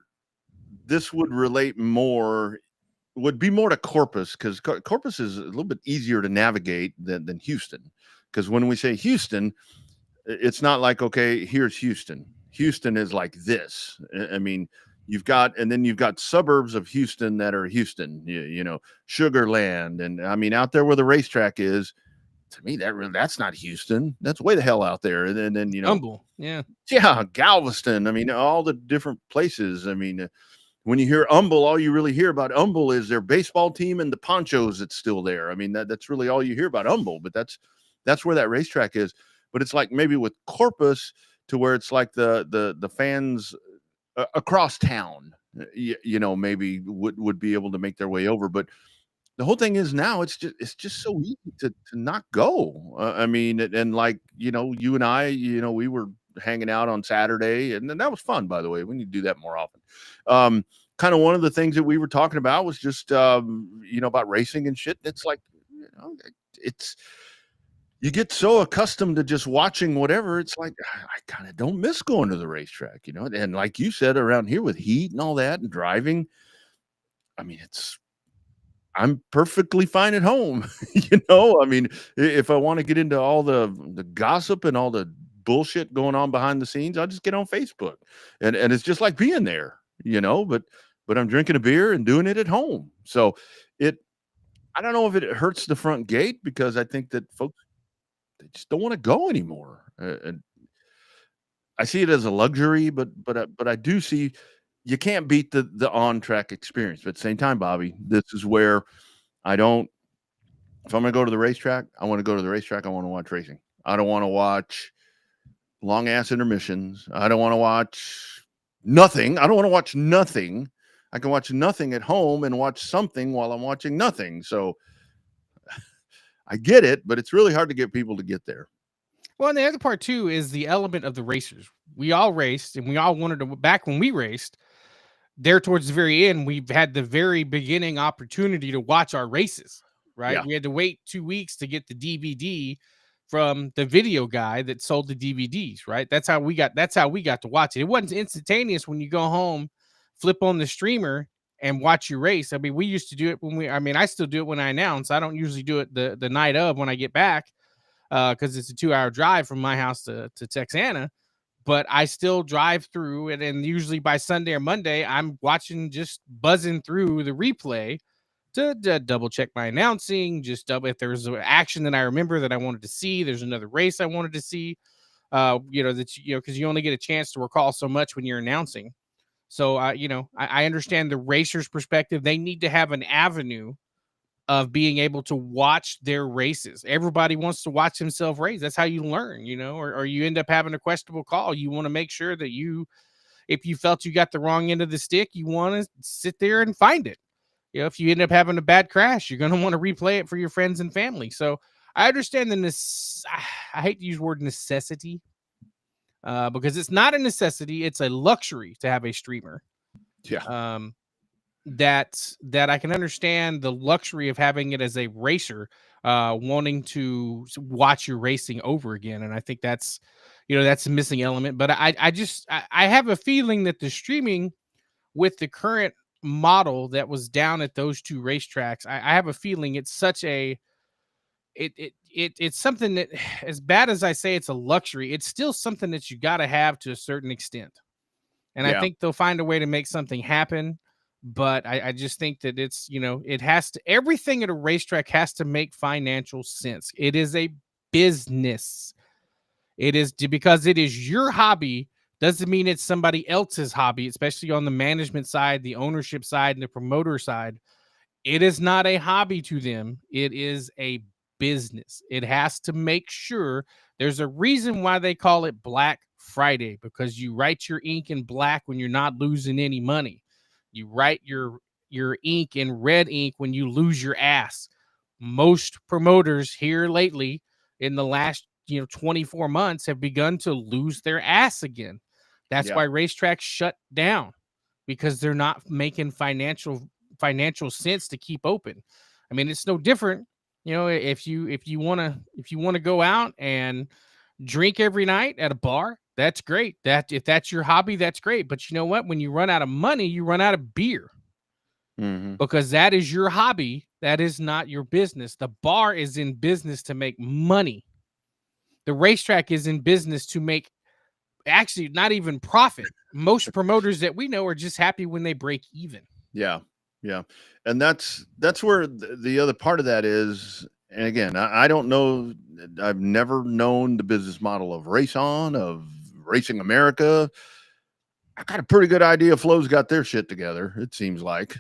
S3: this would relate more would be more to Corpus, because Corpus is a little bit easier to navigate than Houston. Because when we say Houston, it's not like, okay, here's Houston. Houston is like this. I mean, you've got suburbs of Houston that are Houston, Sugar Land. And I mean, out there where the racetrack is, to me, that's not Houston. That's way the hell out there. And then,
S2: Humble. Yeah.
S3: Yeah. Galveston. I mean, all the different places. I mean, when you hear Humble, all you really hear about Humble is their baseball team and the ponchos that's still there. I mean, that's really all you hear about Humble, but that's where that racetrack is. But it's like maybe with Corpus, to where it's like the fans across town, maybe would be able to make their way over. But the whole thing is now it's just so easy to not go. I mean, and like, you and I, we were hanging out on Saturday, and then that was fun, by the way. We need to do that more often. Kind of one of the things that we were talking about was just, about racing and shit. It's like, you get so accustomed to just watching whatever. It's like, I kind of don't miss going to the racetrack, and like you said, around here with heat and all that and driving, I mean, I'm perfectly fine at home. I mean, if I want to get into all the gossip and all the bullshit going on behind the scenes, I'll just get on Facebook, and it's just like being there, but I'm drinking a beer and doing it at home. So I don't know if it hurts the front gate, because I think that folks just don't want to go anymore. And I see it as a luxury, but I do see you can't beat the on track experience. But at the same time, Bobby, this is where I don't. If I'm going to go to the racetrack, I want to go to the racetrack. I want to watch racing. I don't want to watch long ass intermissions. I don't want to watch nothing. I don't want to watch nothing. I can watch nothing at home and watch something while I'm watching nothing. So I get it, but it's really hard to get people to get there.
S2: Well, and the other part too is the element of the racers. We all raced, and we all wanted to. Back when we raced, there towards the very end, we've had the very beginning opportunity to watch our races. Right,
S3: Yeah.
S2: we had to wait 2 weeks to get the DVD from the video guy that sold the DVDs. Right, that's how we got to watch it. It wasn't instantaneous when you go home, flip on the streamer, and watch your race. I mean, we used to do it I still do it when I announce. I don't usually do it the night of when I get back, because it's a 2-hour drive from my house to Texana. But I still drive through it, and usually by Sunday or Monday, I'm watching, just buzzing through the replay to double check my announcing, just double if there's an action that I remember that I wanted to see. There's another race I wanted to see, because you only get a chance to recall so much when you're announcing. So, I understand the racer's perspective. They need to have an avenue of being able to watch their races. Everybody wants to watch himself race. That's how you learn, or you end up having a questionable call. You want to make sure that if you felt you got the wrong end of the stick, you want to sit there and find it. If you end up having a bad crash, you're going to want to replay it for your friends and family. So I understand I hate to use the word necessity, because it's not a necessity. It's a luxury to have a streamer.
S3: Yeah.
S2: That I can understand the luxury of having it as a racer, wanting to watch your racing over again. And I think that's a missing element. But I have a feeling that the streaming with the current model that was down at those two racetracks, I have a feeling it's such it's something that, as bad as I say it's a luxury, it's still something that you got to have to a certain extent. And I think they'll find a way to make something happen. But I just think that it's, it has to, everything at a racetrack has to make financial sense. It is a business. Because it is your hobby doesn't mean it's somebody else's hobby, especially on the management side, the ownership side, and the promoter side. It is not a hobby to them. It is a business. It has to make sure there's a reason why they call it Black Friday, because you write your ink in black when you're not losing any money. You write your ink in red ink when you lose your ass. Most promoters here lately in the last 24 months have begun to lose their ass again. That's why racetracks shut down, because they're not making financial sense to keep open. I mean, it's no different. If you want to go out and drink every night at a bar, that's great. If that's your hobby, that's great. But you know what? When you run out of money, you run out of beer.
S3: Mm-hmm.
S2: Because that is your hobby. That is not your business. The bar is in business to make money. The racetrack is in business to make, actually, not even profit. Most promoters that we know are just happy when they break even.
S3: Yeah. And that's where the other part of that is. And again, I don't know. I've never known the business model of Race On, of Racing America. I got a pretty good idea Flo's got their shit together, it seems like.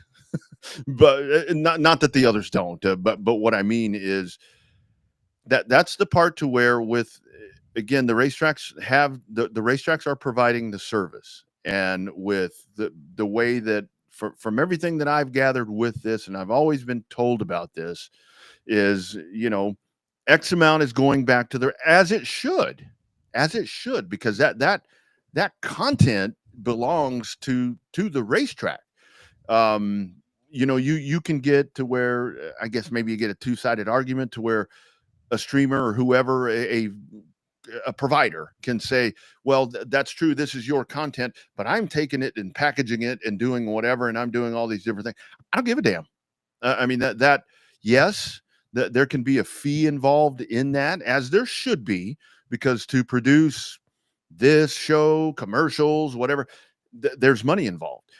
S3: But not that the others don't. But what I mean is that's the part to where, with, again, the racetracks have the racetracks are providing the service, and with the way that, from everything that I've gathered with this, and I've always been told about this, is, X amount is going back to their, as it should, because that content belongs to the racetrack. You can get to where, I guess maybe you get a two-sided argument to where a streamer or whoever, a provider, can say, well, that's true, this is your content, but I'm taking it and packaging it and doing whatever, and I'm doing all these different things. I don't give a damn. I mean, that yes, that there can be a fee involved in that, as there should be, because to produce this show, commercials, whatever, there's money involved.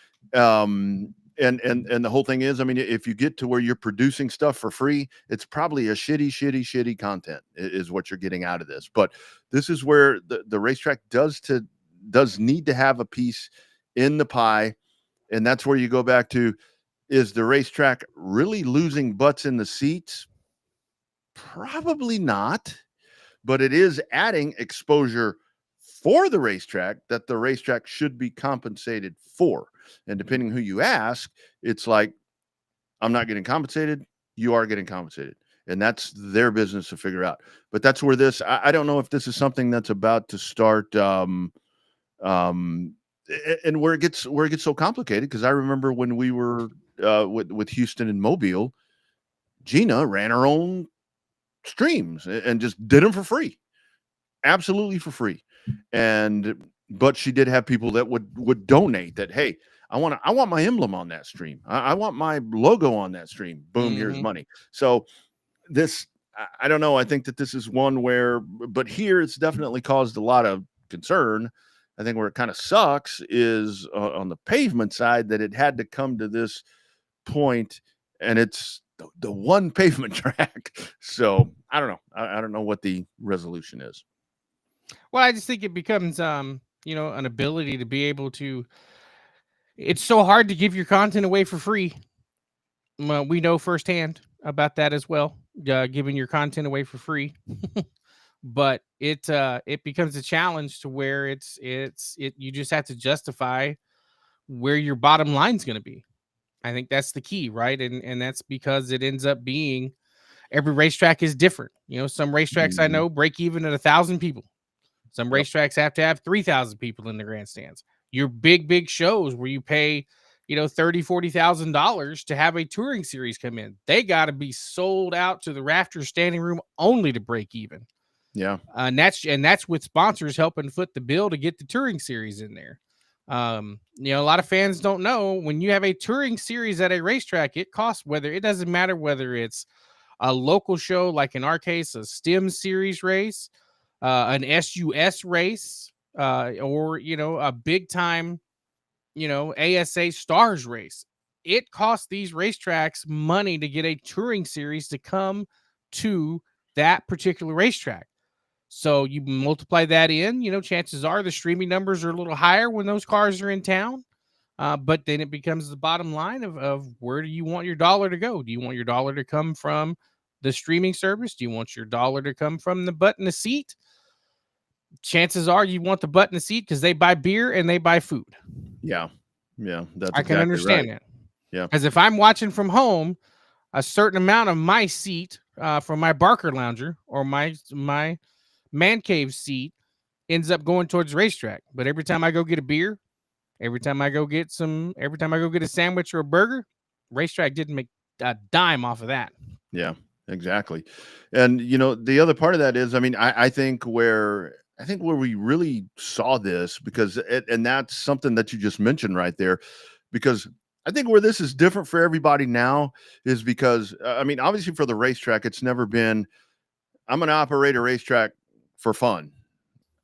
S3: And the whole thing is, I mean, if you get to where you're producing stuff for free, it's probably a shitty content is what you're getting out of this. But this is where the racetrack does need to have a piece in the pie. And that's where you go back to, is the racetrack really losing butts in the seats? Probably not, but it is adding exposure for the racetrack that the racetrack should be compensated for. And depending who you ask, it's like, I'm not getting compensated. You are getting compensated. And that's their business to figure out. But that's where I don't know if this is something that's about to start, and where it gets so complicated. Because I remember when we were with Houston and Mobile, Gina ran her own streams and just did them for free, absolutely for free. But she did have people that would donate that. Hey, I want my emblem on that stream. I want my logo on that stream. Boom, here's money. So this, I don't know. I think that this is one where, but here it's definitely caused a lot of concern. I think where it kind of sucks is on the pavement side, that it had to come to this point, and it's the one pavement track. So I don't know. I don't know what the resolution is.
S2: Well, I just think it becomes, an ability to be able to. It's so hard to give your content away for free. Well, we know firsthand about that as well, giving your content away for free. But it becomes a challenge to where you just have to justify where your bottom line's going to be. I think that's the key, right? And that's because it ends up being, every racetrack is different. Some racetracks I know break even at 1,000 people. Some racetracks have to have 3,000 people in the grandstands. Your big shows where you pay, $30,000-$40,000 to have a touring series come in, they got to be sold out to the rafters standing room only to break even.
S3: Yeah.
S2: And that's with sponsors helping foot the bill to get the touring series in there. A lot of fans don't know, when you have a touring series at a racetrack, it costs, it doesn't matter whether it's a local show, like in our case, a STEM series race, an SUS race, or, a big time, ASA stars race. It costs these racetracks money to get a touring series to come to that particular racetrack. So you multiply that in, chances are the streaming numbers are a little higher when those cars are in town. But then it becomes the bottom line of where do you want your dollar to go? Do you want your dollar to come from the streaming service? Do you want your dollar to come from the butt in the seat? Chances are you want the butt in the seat because they buy beer and they buy food.
S3: Yeah. That's
S2: I can understand that.
S3: Yeah.
S2: Because if I'm watching from home, a certain amount of my seat from my Barker Lounger or my man cave seat ends up going towards the racetrack. But every time I go get a beer, every time I go get a sandwich or a burger, racetrack didn't make a dime off of that.
S3: Yeah, exactly. And the other part of that is, I mean, I think where we really saw this, because and that's something that you just mentioned right there, because I think where this is different for everybody now is because, I mean, obviously for the racetrack, it's never been, I'm going to operate a racetrack for fun.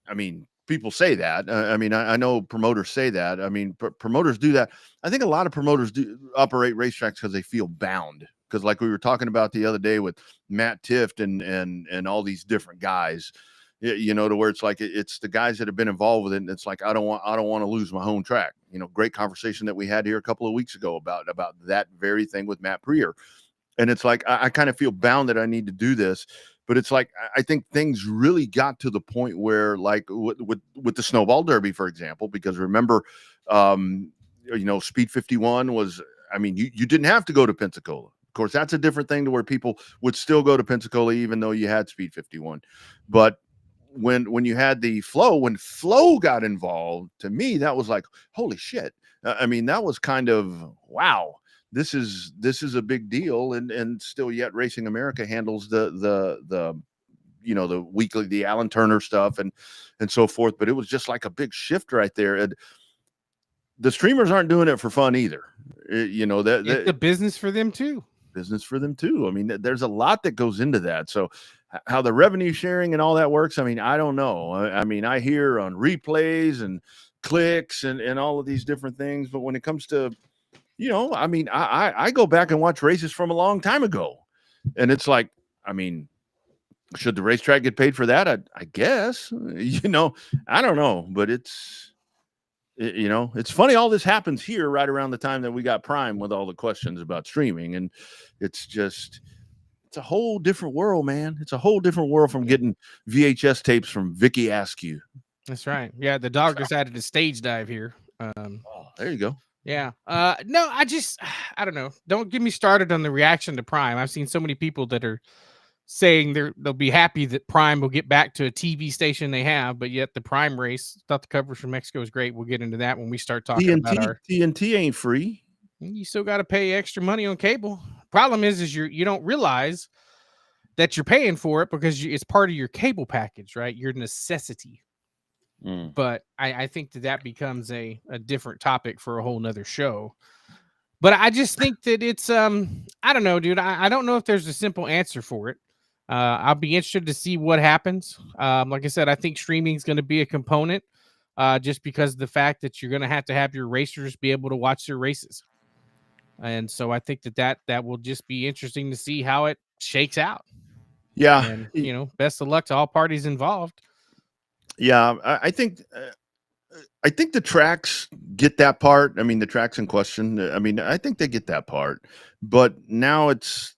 S3: I mean, people say that. I mean, I know promoters say that. I mean, promoters do that. I think a lot of promoters do operate racetracks because they feel bound. Because like we were talking about the other day with Matt Tift and all these different guys, to where it's like, it's the guys that have been involved with it. And it's like, I don't want to lose my home track. Great conversation that we had here a couple of weeks ago about that very thing with Matt Prier. And it's like, I kind of feel bound that I need to do this. But it's like, I think things really got to the point where, like with the Snowball Derby, for example, because remember, Speed 51 was, I mean, you didn't have to go to Pensacola. Of course, that's a different thing to where people would still go to Pensacola, even though you had Speed 51. But when you had when Flow got involved, to me, that was like, holy shit. I mean, that was kind of, wow. This is a big deal, and still yet Racing America handles the weekly, the Alan Turner stuff and so forth. But it was just like a big shift right there. And the streamers aren't doing it for fun either.
S2: It's a business for them too.
S3: I mean, there's a lot that goes into that. So how the revenue sharing and all that works, I mean, I don't know. I mean, I hear on replays and clicks and all of these different things, but when it comes to you know, I mean, I go back and watch races from a long time ago, and it's like, I mean, should the racetrack get paid for that? I guess, you know, I don't know, but you know, it's funny. All this happens here right around the time that we got Prime with all the questions about streaming, and it's just, it's a whole different world, man. It's a whole different world from getting VHS tapes from Vicky Askew.
S2: That's right. Yeah, the dog decided to stage dive here.
S3: Oh, there you go.
S2: Yeah. No, I don't know. Don't get me started on the reaction to Prime. I've seen so many people that are saying they'll be happy that Prime will get back to a TV station they have, but yet the Prime race, thought the coverage from Mexico is great. We'll get into that when we start talking about our
S3: TNT ain't free.
S2: You still got to pay extra money on cable. Problem is you don't realize that you're paying for it because it's part of your cable package, right? Your necessity. But I think that becomes a different topic for a whole nother show. But I just think that it's I don't know, dude. I don't know if there's a simple answer for it. I'll be interested to see what happens. Like I said, I think streaming is going to be a component, just because of the fact that you're going to have your racers be able to watch their races. And so I think that will just be interesting to see how it shakes out.
S3: Yeah.
S2: And, you know, best of luck to all parties involved.
S3: Yeah, I think the tracks get that part. I mean, the tracks in question, I mean, I think they get that part. But now it's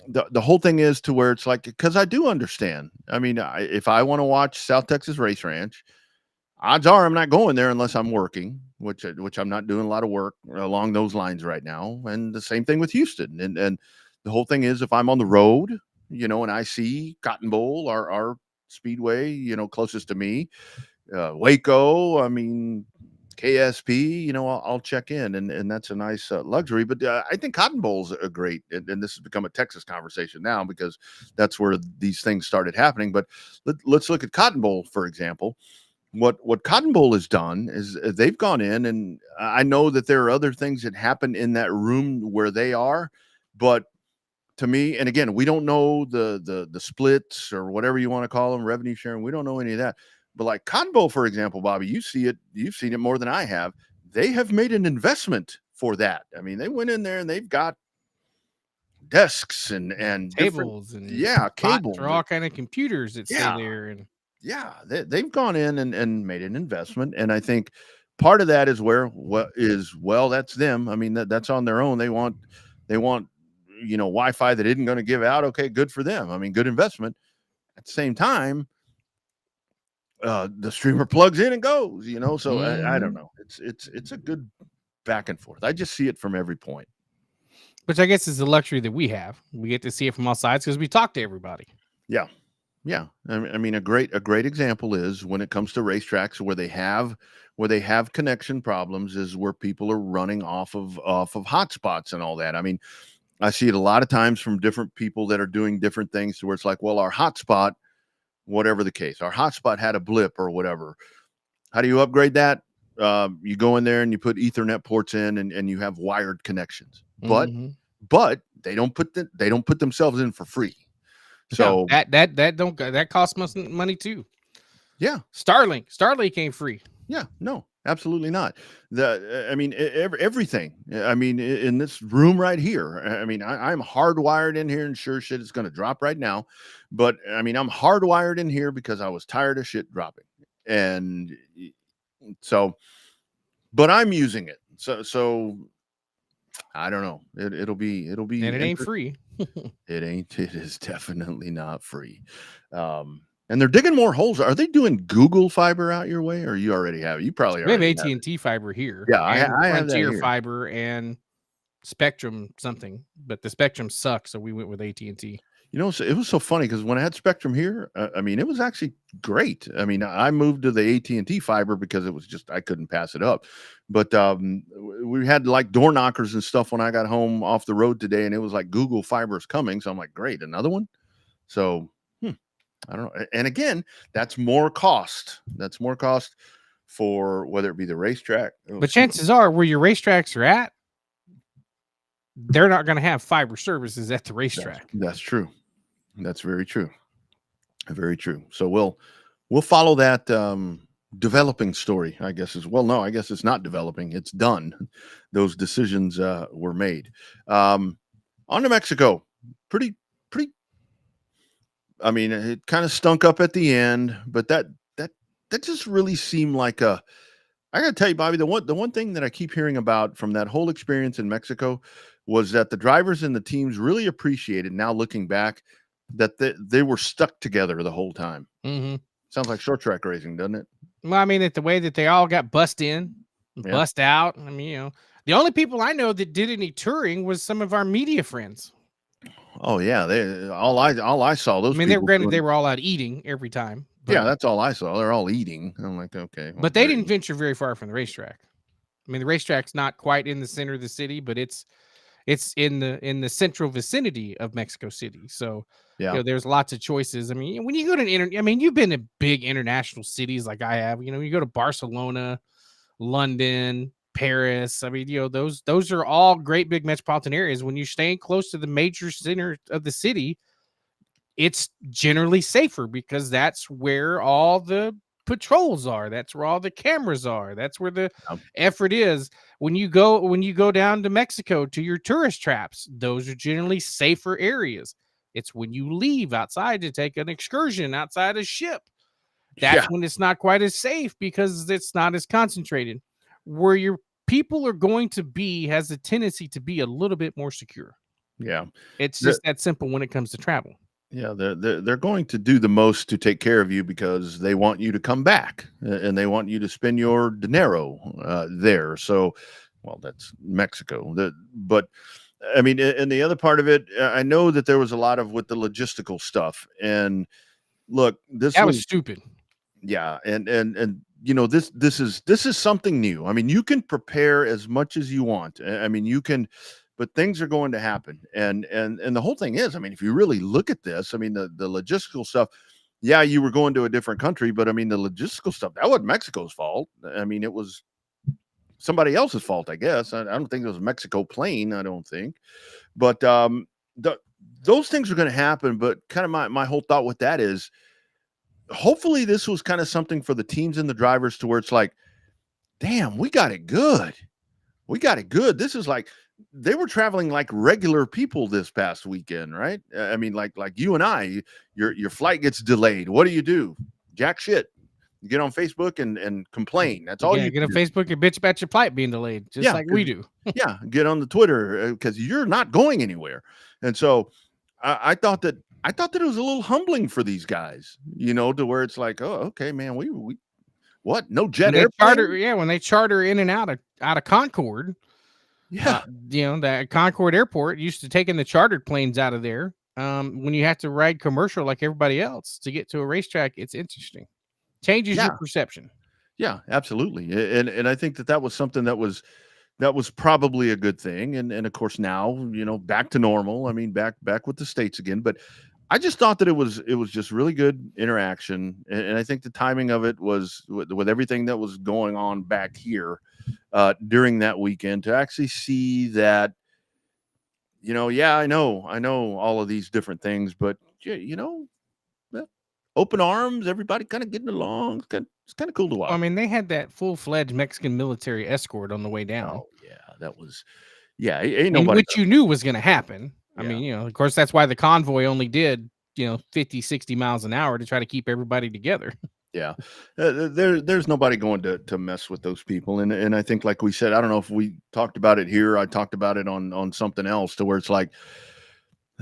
S3: the whole thing is to where it's like, because I do understand. I mean, if I want to watch South Texas Race Ranch, odds are I'm not going there unless I'm working, which I'm not doing a lot of work along those lines right now. And the same thing with Houston. And the whole thing is, if I'm on the road, you know, and I see Cotton Bowl, our speedway, you know, closest to me, Waco, I mean, KSP, you know, I'll check in, and that's a nice luxury. But I think Cotton Bowl's a great, and this has become a Texas conversation now because that's where these things started happening. But let's look at Cotton Bowl, for example. What Cotton Bowl has done is they've gone in, and I know that there are other things that happen in that room where they are, but to me, and again, we don't know the splits or whatever you want to call them, revenue sharing. We don't know any of that. But like Cotton Bowl, for example, Bobby, you've seen it more than I have. They have made an investment for that. I mean, they went in there and they've got desks and
S2: tables and
S3: cables
S2: for all kind of computers that stay there. And
S3: they've gone in and made an investment. And I think part of that is that's them. I mean, that's on their own. They want, you know, Wi-Fi that isn't going to give out. Okay, good for them. I mean, good investment. At the same time, the streamer plugs in and goes, you know, so I don't know. It's a good back and forth. I just see it from every point.
S2: Which I guess is the luxury that we have. We get to see it from all sides because we talk to everybody.
S3: Yeah. Yeah. I mean, a great example is when it comes to racetracks where they have connection problems is where people are running off of hotspots and all that. I mean, I see it a lot of times from different people that are doing different things to where it's like, well, our hotspot, whatever the case, our hotspot had a blip or whatever. How do you upgrade that? You go in there and you put Ethernet ports in and you have wired connections, but they don't put themselves in for free. So
S2: that costs money too.
S3: Yeah.
S2: Starlink ain't free.
S3: Yeah, no, absolutely not. I mean, everything. I mean, in this room right here, I mean, I'm hardwired in here, and sure shit is going to drop right now. But I mean, I'm hardwired in here because I was tired of shit dropping, and so. But I'm using it, so I don't know. It'll be.
S2: And it ain't free.
S3: It ain't. It is definitely not free. And they're digging more holes. Are they doing Google fiber out your way, or you already have? You probably
S2: we have AT&T fiber here.
S3: Yeah, I have
S2: Frontier fiber and Spectrum something, but the Spectrum sucks, so we went with AT&T.
S3: You know, it was so funny because when I had Spectrum here, I mean, it was actually great. I mean, I moved to the AT&T fiber because it was just I couldn't pass it up. But we had like door knockers and stuff when I got home off the road today, and it was like Google fiber is coming. So I'm like, great, another one. So I don't know. And again, that's more cost. That's more cost for whether it be the racetrack.
S2: But chances are where your racetracks are at, they're not going to have fiber services at the racetrack.
S3: That's true. That's very true. Very true. So we'll follow that developing story, I guess is, well, no, I guess it's not developing. It's done. Those decisions were made. On to Mexico. Pretty, I mean, it kind of stunk up at the end, but that just really seemed like I got to tell you, Bobby, the one thing that I keep hearing about from that whole experience in Mexico was that the drivers and the teams really appreciated, now looking back, that they were stuck together the whole time.
S2: Mm-hmm.
S3: Sounds like short track racing, doesn't it?
S2: Well, I mean, the way that they all got bust in, bust out. I mean, the only people I know that did any touring was some of our media friends.
S3: Oh yeah, all I saw those.
S2: I mean, they were all out eating every time.
S3: But, yeah, that's all I saw. They're all eating. I'm like, okay. Well,
S2: but they didn't venture very far from the racetrack. I mean, the racetrack's not quite in the center of the city, but it's in the central vicinity of Mexico City. So
S3: yeah,
S2: there's lots of choices. I mean, when you go to I mean, you've been to big international cities like I have. You go to Barcelona, London, Paris. I mean, those are all great big metropolitan areas. When you're staying close to the major center of the city, it's generally safer because that's where all the patrols are. That's where all the cameras are. That's where the effort is. When you go down to Mexico to your tourist traps, those are generally safer areas. It's when you leave outside to take an excursion outside a ship. That's when it's not quite as safe because it's not as concentrated. Where your people are going to be has a tendency to be a little bit more secure.
S3: Yeah.
S2: It's just that simple when it comes to travel.
S3: Yeah, they're going to do the most to take care of you because they want you to come back and they want you to spend your dinero there. So, well, that's Mexico. But I mean, and the other part of it, I know that there was a lot of with the logistical stuff. And look,
S2: that was stupid.
S3: Yeah, and this is something new. I mean, you can prepare as much as you want. I mean, you can. But things are going to happen. And the whole thing is, I mean, if you really look at this, I mean, the logistical stuff, yeah, you were going to a different country, but I mean, the logistical stuff, that wasn't Mexico's fault. I mean, it was somebody else's fault, I guess. I don't think it was a Mexico plane, I don't think. But those things are going to happen. But kind of my whole thought with that is, hopefully this was kind of something for the teams and the drivers to where it's like, damn, we got it good. We got it good. This is like, they were traveling like regular people this past weekend, right? I mean, like you and I, your flight gets delayed. What do? Jack shit. You get on Facebook and complain. That's all you
S2: get on Facebook and bitch about your flight being delayed, just like we do.
S3: Yeah, get on the Twitter because you're not going anywhere. And so I thought that it was a little humbling for these guys, to where it's like, oh, okay, man, we what? No jet airplane?
S2: When they charter in and out of Concord.
S3: Yeah.
S2: That Concord Airport used to taking the chartered planes out of there. When you have to ride commercial like everybody else to get to a racetrack, it's interesting. Changes your perception.
S3: Yeah, absolutely. And I think that was something that was probably a good thing. And of course now, back to normal. I mean, back with the States again. But I just thought that it was just really good interaction. And I think the timing of it was with everything that was going on back here during that weekend to actually see that, I know all of these different things, but open arms, everybody kind of getting along. It's kind of cool to watch.
S2: I mean, they had that full-fledged Mexican military escort on the way down.
S3: Oh yeah, that was, ain't nobody.
S2: Which you knew was going to happen. I mean, of course, that's why the convoy only did 50, 60 miles an hour to try to keep everybody together.
S3: Yeah, there's nobody going to mess with those people, and I think, like we said, I don't know if we talked about it here. I talked about it on something else, to where it's like,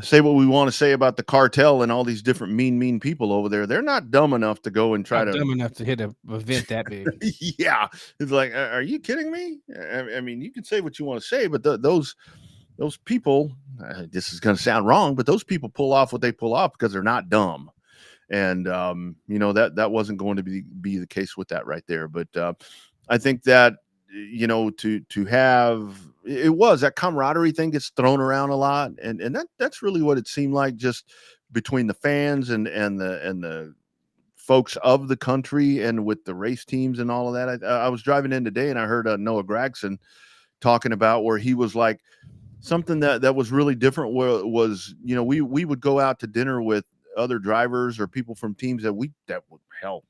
S3: say what we want to say about the cartel and all these different mean people over there. They're not dumb enough to go and try
S2: dumb enough to hit a event that big.
S3: Yeah, it's like, are you kidding me? I mean, you can say what you want to say, but those people, this is going to sound wrong, but those people pull off what they pull off because they're not dumb. And, that wasn't going to be the case with that right there. But I think that, to have, it was that camaraderie thing gets thrown around a lot. And that's really what it seemed like, just between the fans and the folks of the country and with the race teams and all of that. I was driving in today and I heard Noah Gragson talking about where he was like, something that was really different was, we would go out to dinner with other drivers or people from teams that hell,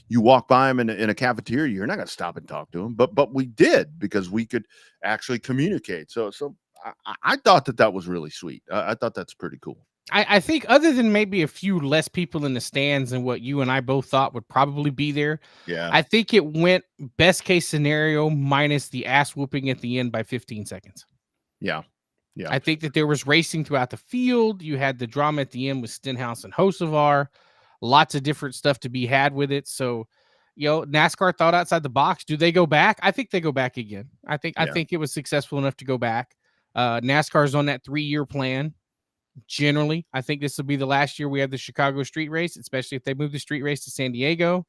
S3: you walk by them in a cafeteria, you're not going to stop and talk to them. But we did, because we could actually communicate. So I thought that was really sweet. I thought that's pretty cool.
S2: I think other than maybe a few less people in the stands and what you and I both thought would probably be there,
S3: Yeah.
S2: I think it went best case scenario minus the ass whooping at the end by 15 seconds.
S3: Yeah. Yeah.
S2: I think that there was racing throughout the field. You had the drama at the end with Stenhouse and Hocevar. Lots of different stuff to be had with it. So, NASCAR thought outside the box. Do they go back? I think they go back again. I think it was successful enough to go back. NASCAR's on that 3-year plan. Generally, I think this will be the last year we have the Chicago street race, especially if they move the street race to San Diego.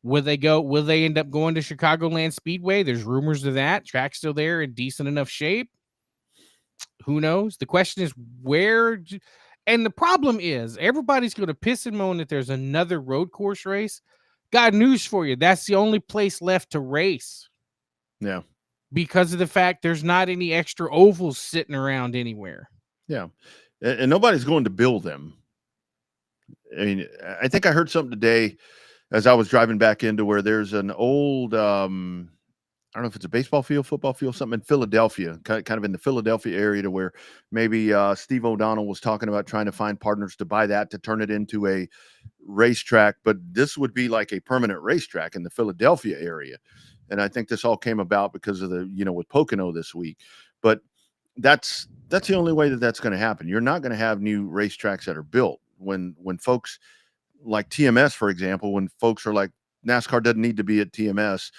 S2: Will they end up going to Chicagoland Speedway? There's rumors of that. Track's still there in decent enough shape. Who knows? The question is where, and the problem is everybody's going to piss and moan that there's another road course race. Got news for you. That's the only place left to race.
S3: Yeah.
S2: Because of the fact there's not any extra ovals sitting around anywhere.
S3: Yeah. And nobody's going to build them. I mean, I think I heard something today as I was driving back into where there's an old, I don't know if it's a baseball field, football field, something in Philadelphia, kind of in the Philadelphia area, to where maybe Steve O'Donnell was talking about trying to find partners to buy that to turn it into a racetrack. But this would be like a permanent racetrack in the Philadelphia area. And I think this all came about because of with Pocono this week. But that's the only way that's going to happen. You're not going to have new racetracks that are built when folks like TMS, for example, when folks are like, NASCAR doesn't need to be at TMS.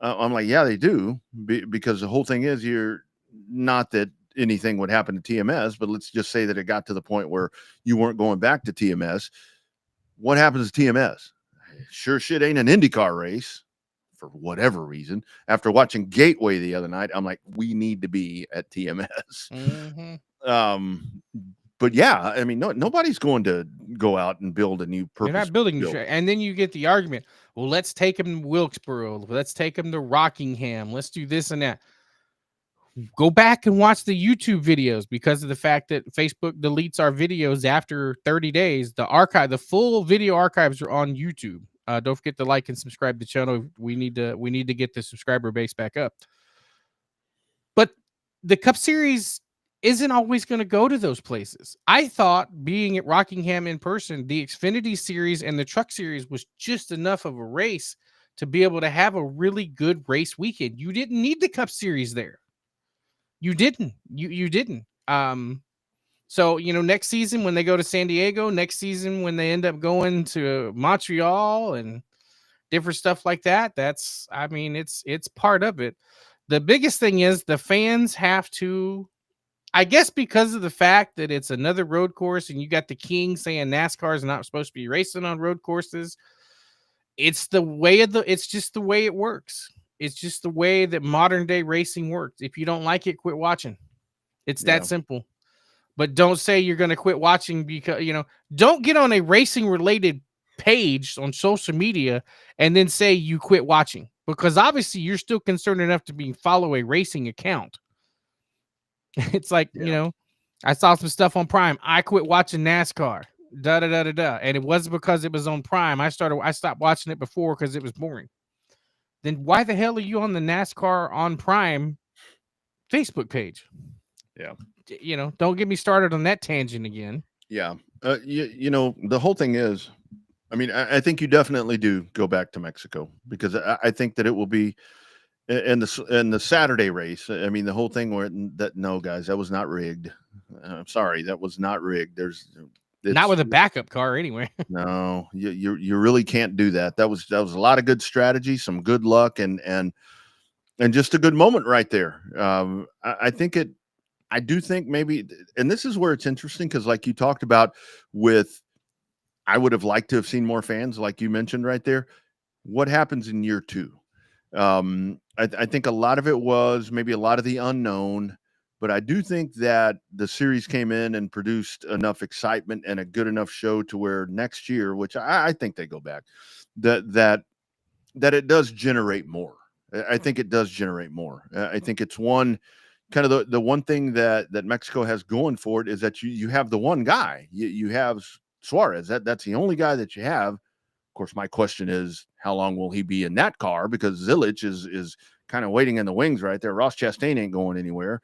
S3: I'm like, yeah, they do, because the whole thing is, you're not that anything would happen to TMS, but let's just say that it got to the point where you weren't going back to TMS. What happens to TMS? Sure shit ain't an IndyCar race. For whatever reason, after watching Gateway the other night, I'm like, we need to be at TMS.
S2: Mm-hmm.
S3: But yeah, I mean, nobody's going to go out and build a new purpose.
S2: You're not building, and then you get the argument. Well, let's take them to Wilkesboro. Let's take them to Rockingham. Let's do this and that. Go back and watch the YouTube videos, because of the fact that Facebook deletes our videos after 30 days. The full video archives are on YouTube. Don't forget to like and subscribe to the channel. We need to get the subscriber base back up. But the Cup Series isn't always going to go to those places. I thought being at Rockingham in person, the Xfinity Series and the Truck Series was just enough of a race to be able to have a really good race weekend. You didn't need the Cup Series there. You didn't. You didn't. So, next season when they go to San Diego, next season when they end up going to Montreal and different stuff like that, it's part of it. The biggest thing is the fans have to, I guess, because of the fact that it's another road course and you got the king saying NASCAR is not supposed to be racing on road courses. It's just the way it works. It's just the way that modern day racing works. If you don't like it, quit watching. It's that simple. But don't say you're going to quit watching because, don't get on a racing related page on social media and then say you quit watching, because obviously you're still concerned enough to follow a racing account. It's like, I saw some stuff on Prime. I quit watching NASCAR. And it wasn't because it was on Prime. I stopped watching it before because it was boring. Then why the hell are you on the NASCAR on Prime Facebook page?
S3: Yeah.
S2: Don't get me started on that tangent again.
S3: Yeah. The whole thing is, I mean, I think you definitely do go back to Mexico, because I think that it will be in the Saturday race. I mean, the whole thing no, guys, that was not rigged. I'm sorry. That was not rigged. Not
S2: with a backup car anyway.
S3: No, you really can't do that. That was a lot of good strategy, some good luck, and just a good moment right there. I do think maybe, and this is where it's interesting, because like you talked about I would have liked to have seen more fans, like you mentioned right there. What happens in year 2? I think a lot of it was maybe a lot of the unknown, but I do think that the series came in and produced enough excitement and a good enough show to where next year, which I think they go back, that it does generate more. I think it does generate more. I think it's one kind of the one thing that Mexico has going for it is that you have the one guy. You have Suarez. That's the only guy that you have course, my question is, how long will he be in that car? Because Zilich is kind of waiting in the wings right there. Ross Chastain ain't going anywhere.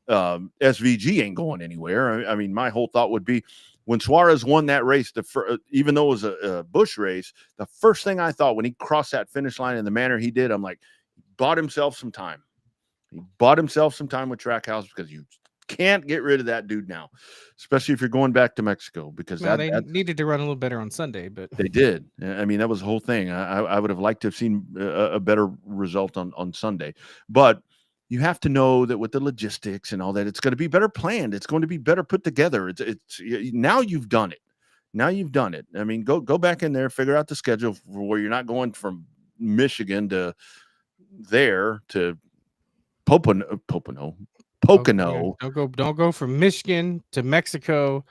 S3: SVG ain't going anywhere. I mean, my whole thought would be, when Suarez won that race, even though it was a Busch race, the first thing I thought when he crossed that finish line in the manner he did, I'm like, he bought himself some time. He bought himself some time with Trackhouse, because you can't get rid of that dude now, especially if you're going back to Mexico, because
S2: they needed to run a little better on Sunday, but
S3: they did. I mean, that was the whole thing. I would have liked to have seen a better result on Sunday, but you have to know that with the logistics and all that, it's going to be better planned. It's going to be better put together. It's now you've done it. Now you've done it. I mean, go back in there, figure out the schedule for where you're not going from Michigan to there to Pocono.
S2: Don't go from Michigan to Mexico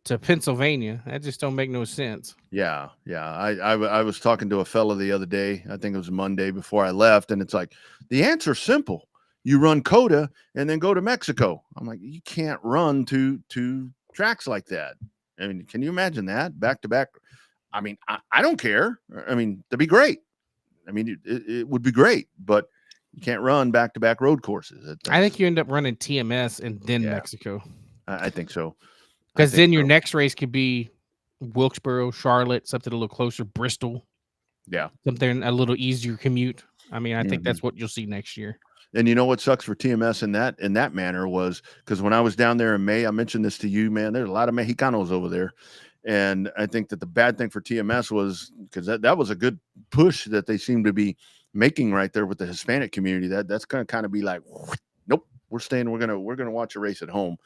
S2: to Pennsylvania. That just don't make no sense.
S3: Yeah. I was talking to a fella the other day. I think it was Monday before I left, and it's like, the answer's simple. You run COTA and then go to Mexico. I'm like, you can't run two tracks like that. I mean, can you imagine that back to back? I mean, I don't care. I mean, that'd be great. I mean, it would be great, but you can't run back to back road courses.
S2: I think you end up running TMS and then Mexico.
S3: I think so.
S2: Because then your next race could be Wilkesboro, Charlotte, something a little closer, Bristol.
S3: Yeah.
S2: Something a little easier commute. I mean, I think that's what you'll see next year.
S3: And you know what sucks for TMS in that manner was, because when I was down there in May, I mentioned this to you, man, there's a lot of Mexicanos over there. And I think that the bad thing for TMS was, because that was a good push that they seem to be making right there with the Hispanic community. That's going to kind of be like, nope, we're staying. We're gonna watch a race at home.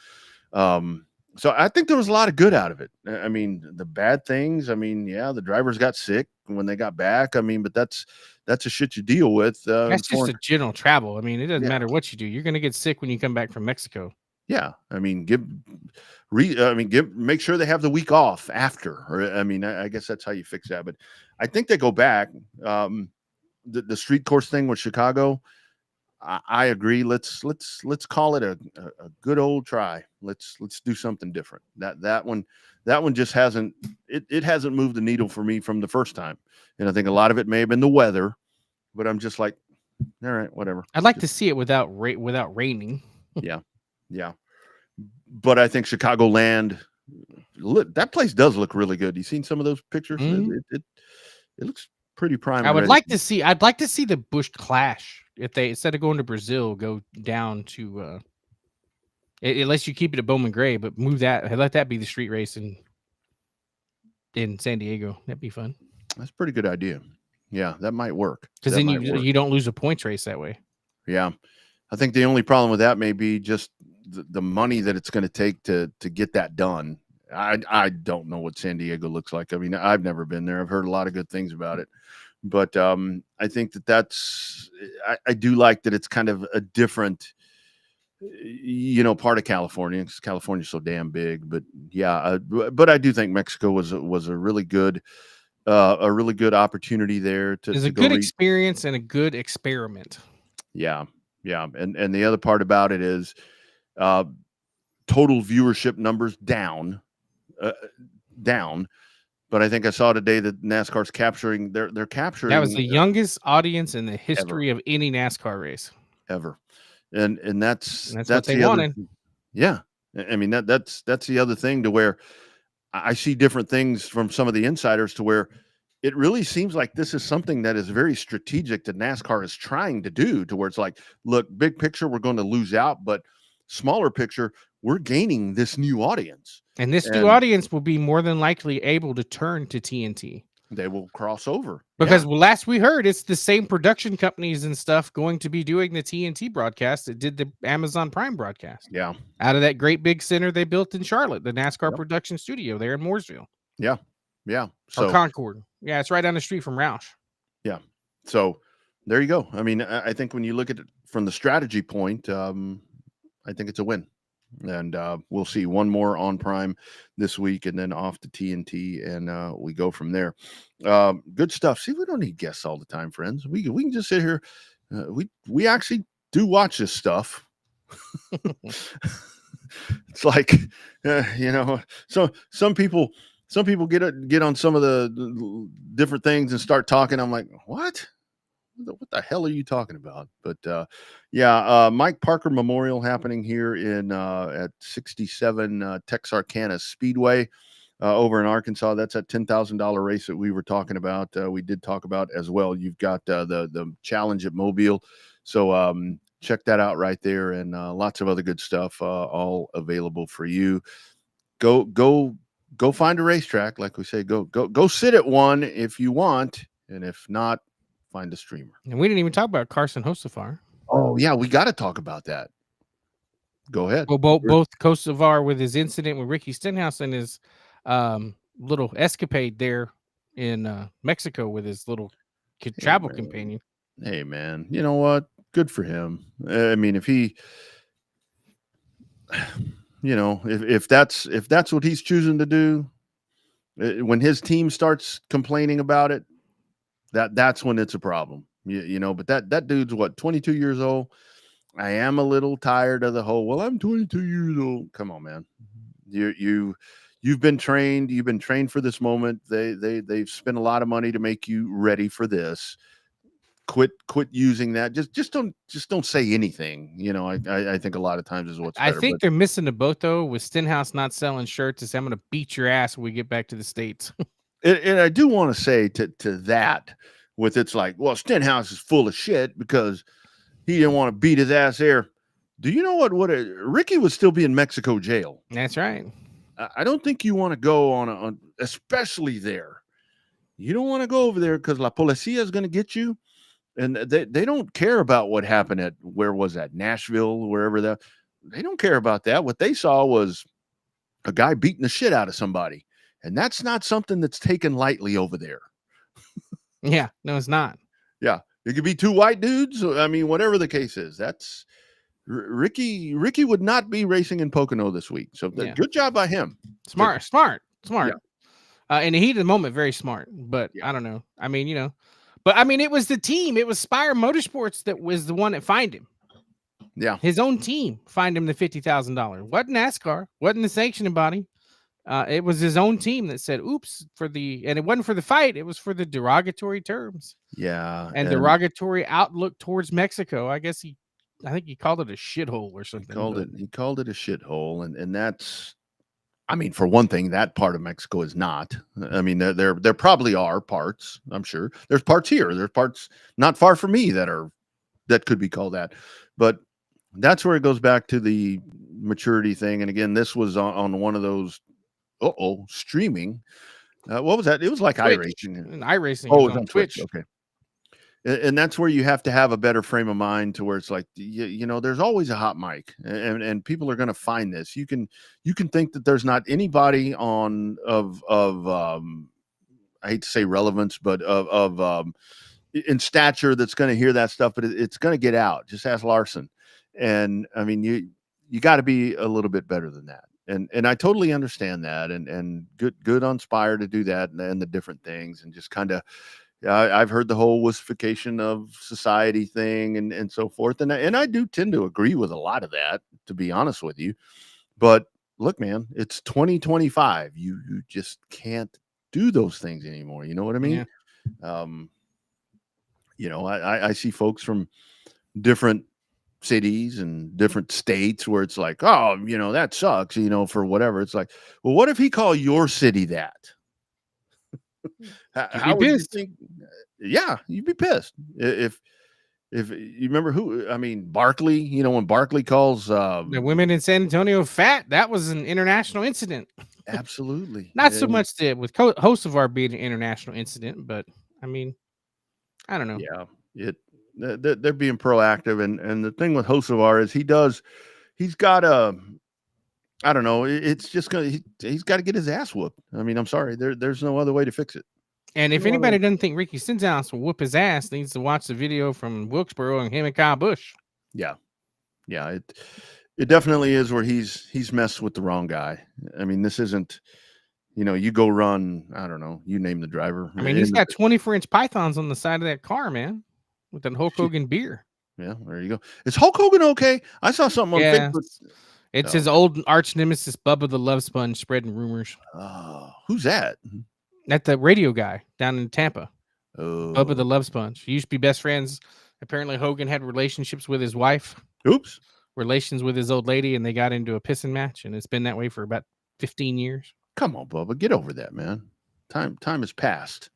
S3: So I think there was a lot of good out of it. I mean, the bad things, I mean, yeah, the drivers got sick when they got back. I mean, but that's a shit you deal with.
S2: That's just a general travel. I mean, it doesn't matter what you do. You're going to get sick when you come back from Mexico. Yeah.
S3: I mean, make sure they have the week off after, or, I mean, I guess that's how you fix that. But I think they go back. The street course thing with Chicago, I agree. Let's call it a good old try. Let's do something different. That one just hasn't moved the needle for me from the first time. And I think a lot of it may have been the weather, but I'm just like, all right, whatever.
S2: I'd like to see it without raining.
S3: Yeah. But I think Chicagoland, that place does look really good. You seen some of those pictures? Mm-hmm. It looks pretty prime.
S2: I'd like to see the Busch Clash. If they, instead of going to Brazil, go down to unless you keep it at Bowman Gray, but move that, let that be the street race in San Diego. That'd be fun.
S3: That's a pretty good idea. Yeah, that might work.
S2: Because then you don't lose a points race that way.
S3: Yeah. I think the only problem with that may be just the money that it's going to take to get that done. I don't know what San Diego looks like. I mean, I've never been there. I've heard a lot of good things about it. But I think that's I do like that it's kind of a different, part of California, because California's so damn big. But yeah, but I do think Mexico was a really good opportunity there. It's
S2: a good experience and a good experiment.
S3: Yeah. And the other part about it is total viewership numbers down. But I think I saw today that NASCAR's capturing. They're capturing.
S2: That was the youngest audience in the history of any NASCAR race
S3: ever, and that's
S2: what they wanted.
S3: Yeah, I mean that's the other thing, to where I see different things from some of the insiders, to where it really seems like this is something that is very strategic that NASCAR is trying to do, to where it's like, look, big picture, we're going to lose out, but smaller picture, we're gaining this new audience.
S2: And this new audience will be more than likely able to turn to TNT.
S3: They will cross over.
S2: Because last we heard, it's the same production companies and stuff going to be doing the TNT broadcast that did the Amazon Prime broadcast.
S3: Yeah.
S2: Out of that great big center they built in Charlotte, the NASCAR production studio there in Mooresville.
S3: Yeah.
S2: Or Concord. Yeah, it's right down the street from Roush.
S3: Yeah. So there you go. I mean, I think when you look at it from the strategy point, I think it's a win. And we'll see one more on Prime this week, and then off to TNT, and we go from there. Good stuff. See, we don't need guests all the time, friends. We can just sit here. We actually do watch this stuff. It's like, so some people some people get on some of the different things and start talking. I'm like, what the hell are you talking about? But Mike Parker Memorial happening here in at 67 Texarkana Speedway over in Arkansas. That's that $10,000 race that we were talking about. We did talk about as well. You've got the challenge at Mobile, so check that out right there, and lots of other good stuff all available for you. Go find a racetrack, like we say. Go sit at one if you want, and if not, find a streamer.
S2: And we didn't even talk about Carson Hocevar.
S3: Oh yeah, we got to talk about that. Go ahead.
S2: Well, both Hocevar with his incident with Ricky Stenhouse and his little escapade there in Mexico with his little travel companion.
S3: Hey man, you know what? Good for him. I mean, if he, if that's what he's choosing to do, when his team starts complaining about it, that's when it's a problem. But that dude's what, 22 years old. I am a little tired of the whole, well, I'm 22 years old. Come on, man. You've been trained. You've been trained for this moment. They've spent a lot of money to make you ready for this. Quit using that. Just don't say anything. I think a lot of times is what's better.
S2: I think they're missing the boat though with Stenhouse not selling shirts. To say, I'm going to beat your ass when we get back to the States.
S3: And I do want to say to that, with it's like, well, Stenhouse is full of shit because he didn't want to beat his ass there. Do you know what Ricky would still be in Mexico jail?
S2: That's right.
S3: I don't think you want to go on especially there. You don't want to go over there because La Policía is going to get you. And they don't care about what happened at, where was that, Nashville, wherever that. They don't care about that. What they saw was a guy beating the shit out of somebody. And that's not something that's taken lightly over there.
S2: Yeah, no, it's not.
S3: Yeah. It could be two white dudes. I mean, whatever the case is, that's Ricky would not be racing in Pocono this week. So good job by him.
S2: Smart. Yeah. In the heat of the moment, very smart, but I don't know. I mean, but I mean, it was the team. It was Spire Motorsports that was the one that fined him.
S3: Yeah.
S2: His own team fined him the $50,000. Wasn't NASCAR, wasn't the sanctioning body. It was his own team that said, oops, and it wasn't for the fight. It was for the derogatory terms.
S3: Yeah.
S2: And derogatory outlook towards Mexico. I think he called it a shithole or something.
S3: He called it a shithole. And that's, I mean, for one thing, that part of Mexico is not. I mean, there probably are parts. I'm sure there's parts here. There's parts not far from me that could be called that. But that's where it goes back to the maturity thing. And again, this was on one of those streaming. What was that? It was like iRacing.
S2: iRacing.
S3: Oh, it was on Twitch. Okay. And that's where you have to have a better frame of mind, to where it's like, there's always a hot mic, and people are going to find this. You can think that there's not anybody of I hate to say relevance, but of in stature that's going to hear that stuff, but it's going to get out. Just ask Larson. And I mean, you got to be a little bit better than that. And I totally understand that, and good on Spire to do that, and the different things, and just kind of. I've heard the whole wussification of society thing and so forth. And I do tend to agree with a lot of that, to be honest with you. But look, man, it's 2025. You just can't do those things anymore. You know what I mean? Yeah. I see folks from different cities and different states where it's like, oh, that sucks, for whatever. It's like, well, what if he called your city that? How would you think? Yeah, you'd be pissed if you remember Barkley. When Barkley calls
S2: the women in San Antonio fat, that was an international incident.
S3: Absolutely,
S2: not so much with Hocevar being an international incident, but I mean, I don't know.
S3: Yeah, they're being proactive, and the thing with Hocevar is he's got a. I don't know. It's just he's got to get his ass whooped. I mean, I'm sorry. There's no other way to fix it.
S2: And if anybody doesn't think Ricky Stenhouse will whoop his ass, needs to watch the video from Wilkesboro and him and Kyle Busch.
S3: Yeah. It definitely is where he's messed with the wrong guy. I mean, this isn't, you go run. I don't know. You name the driver.
S2: I mean, he's got 24-inch pythons on the side of that car, man, with that Hulk Hogan beer.
S3: Yeah, there you go. Is Hulk Hogan okay? I saw something on Facebook.
S2: It's
S3: So,
S2: his old arch nemesis, Bubba the Love Sponge, spreading rumors.
S3: who's that?
S2: That's the radio guy down in Tampa. Bubba the
S3: Oh,
S2: Love Sponge. He used to be best friends. Apparently, Hogan had relationships with his wife,
S3: oops.
S2: relations with his old lady, and they got into a pissing match, and it's been that way for about 15 years.
S3: Come on, Bubba, get over that, man. Time has passed.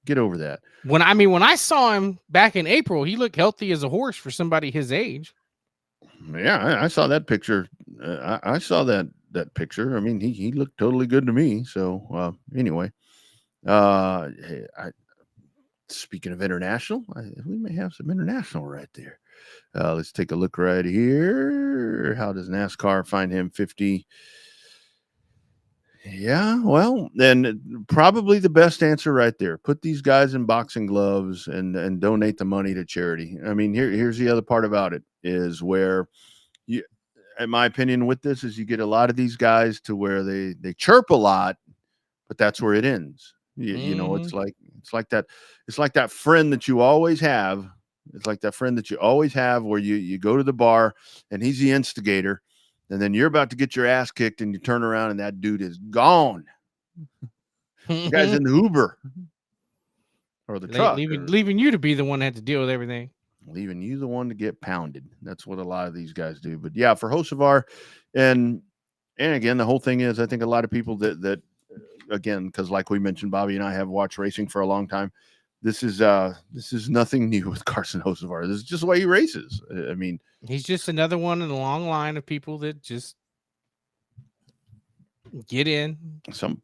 S3: Get over that.
S2: When I saw him back in April, he looked healthy as a horse for somebody his age.
S3: Yeah, I saw that picture. I saw that picture. I mean, he looked totally good to me. So anyway, hey, speaking of international, we may have some international right there. Let's take a look right here. How does NASCAR find him 50? Yeah, well, then probably the best answer right there. Put these guys in boxing gloves and donate the money to charity. I mean, here's the other part about it is where you, in my opinion, with this is you get a lot of these guys to where they chirp a lot, but that's where it ends. You know, it's like that friend that you always have. It's like that friend that you always have where you go to the bar and he's the instigator. And then you're about to get your ass kicked and you turn around and that dude is gone. The guy's in the Uber or the truck.
S2: Leaving you to be the one that had to deal with everything.
S3: Leaving you the one to get pounded. That's what a lot of these guys do. But yeah, for Hocevar, and again, the whole thing is I think a lot of people that again, because like we mentioned, Bobby and I have watched racing for a long time. This is nothing new with Carson Hocevar. This is just the way he races. I mean,
S2: he's just another one in a long line of people that just get in,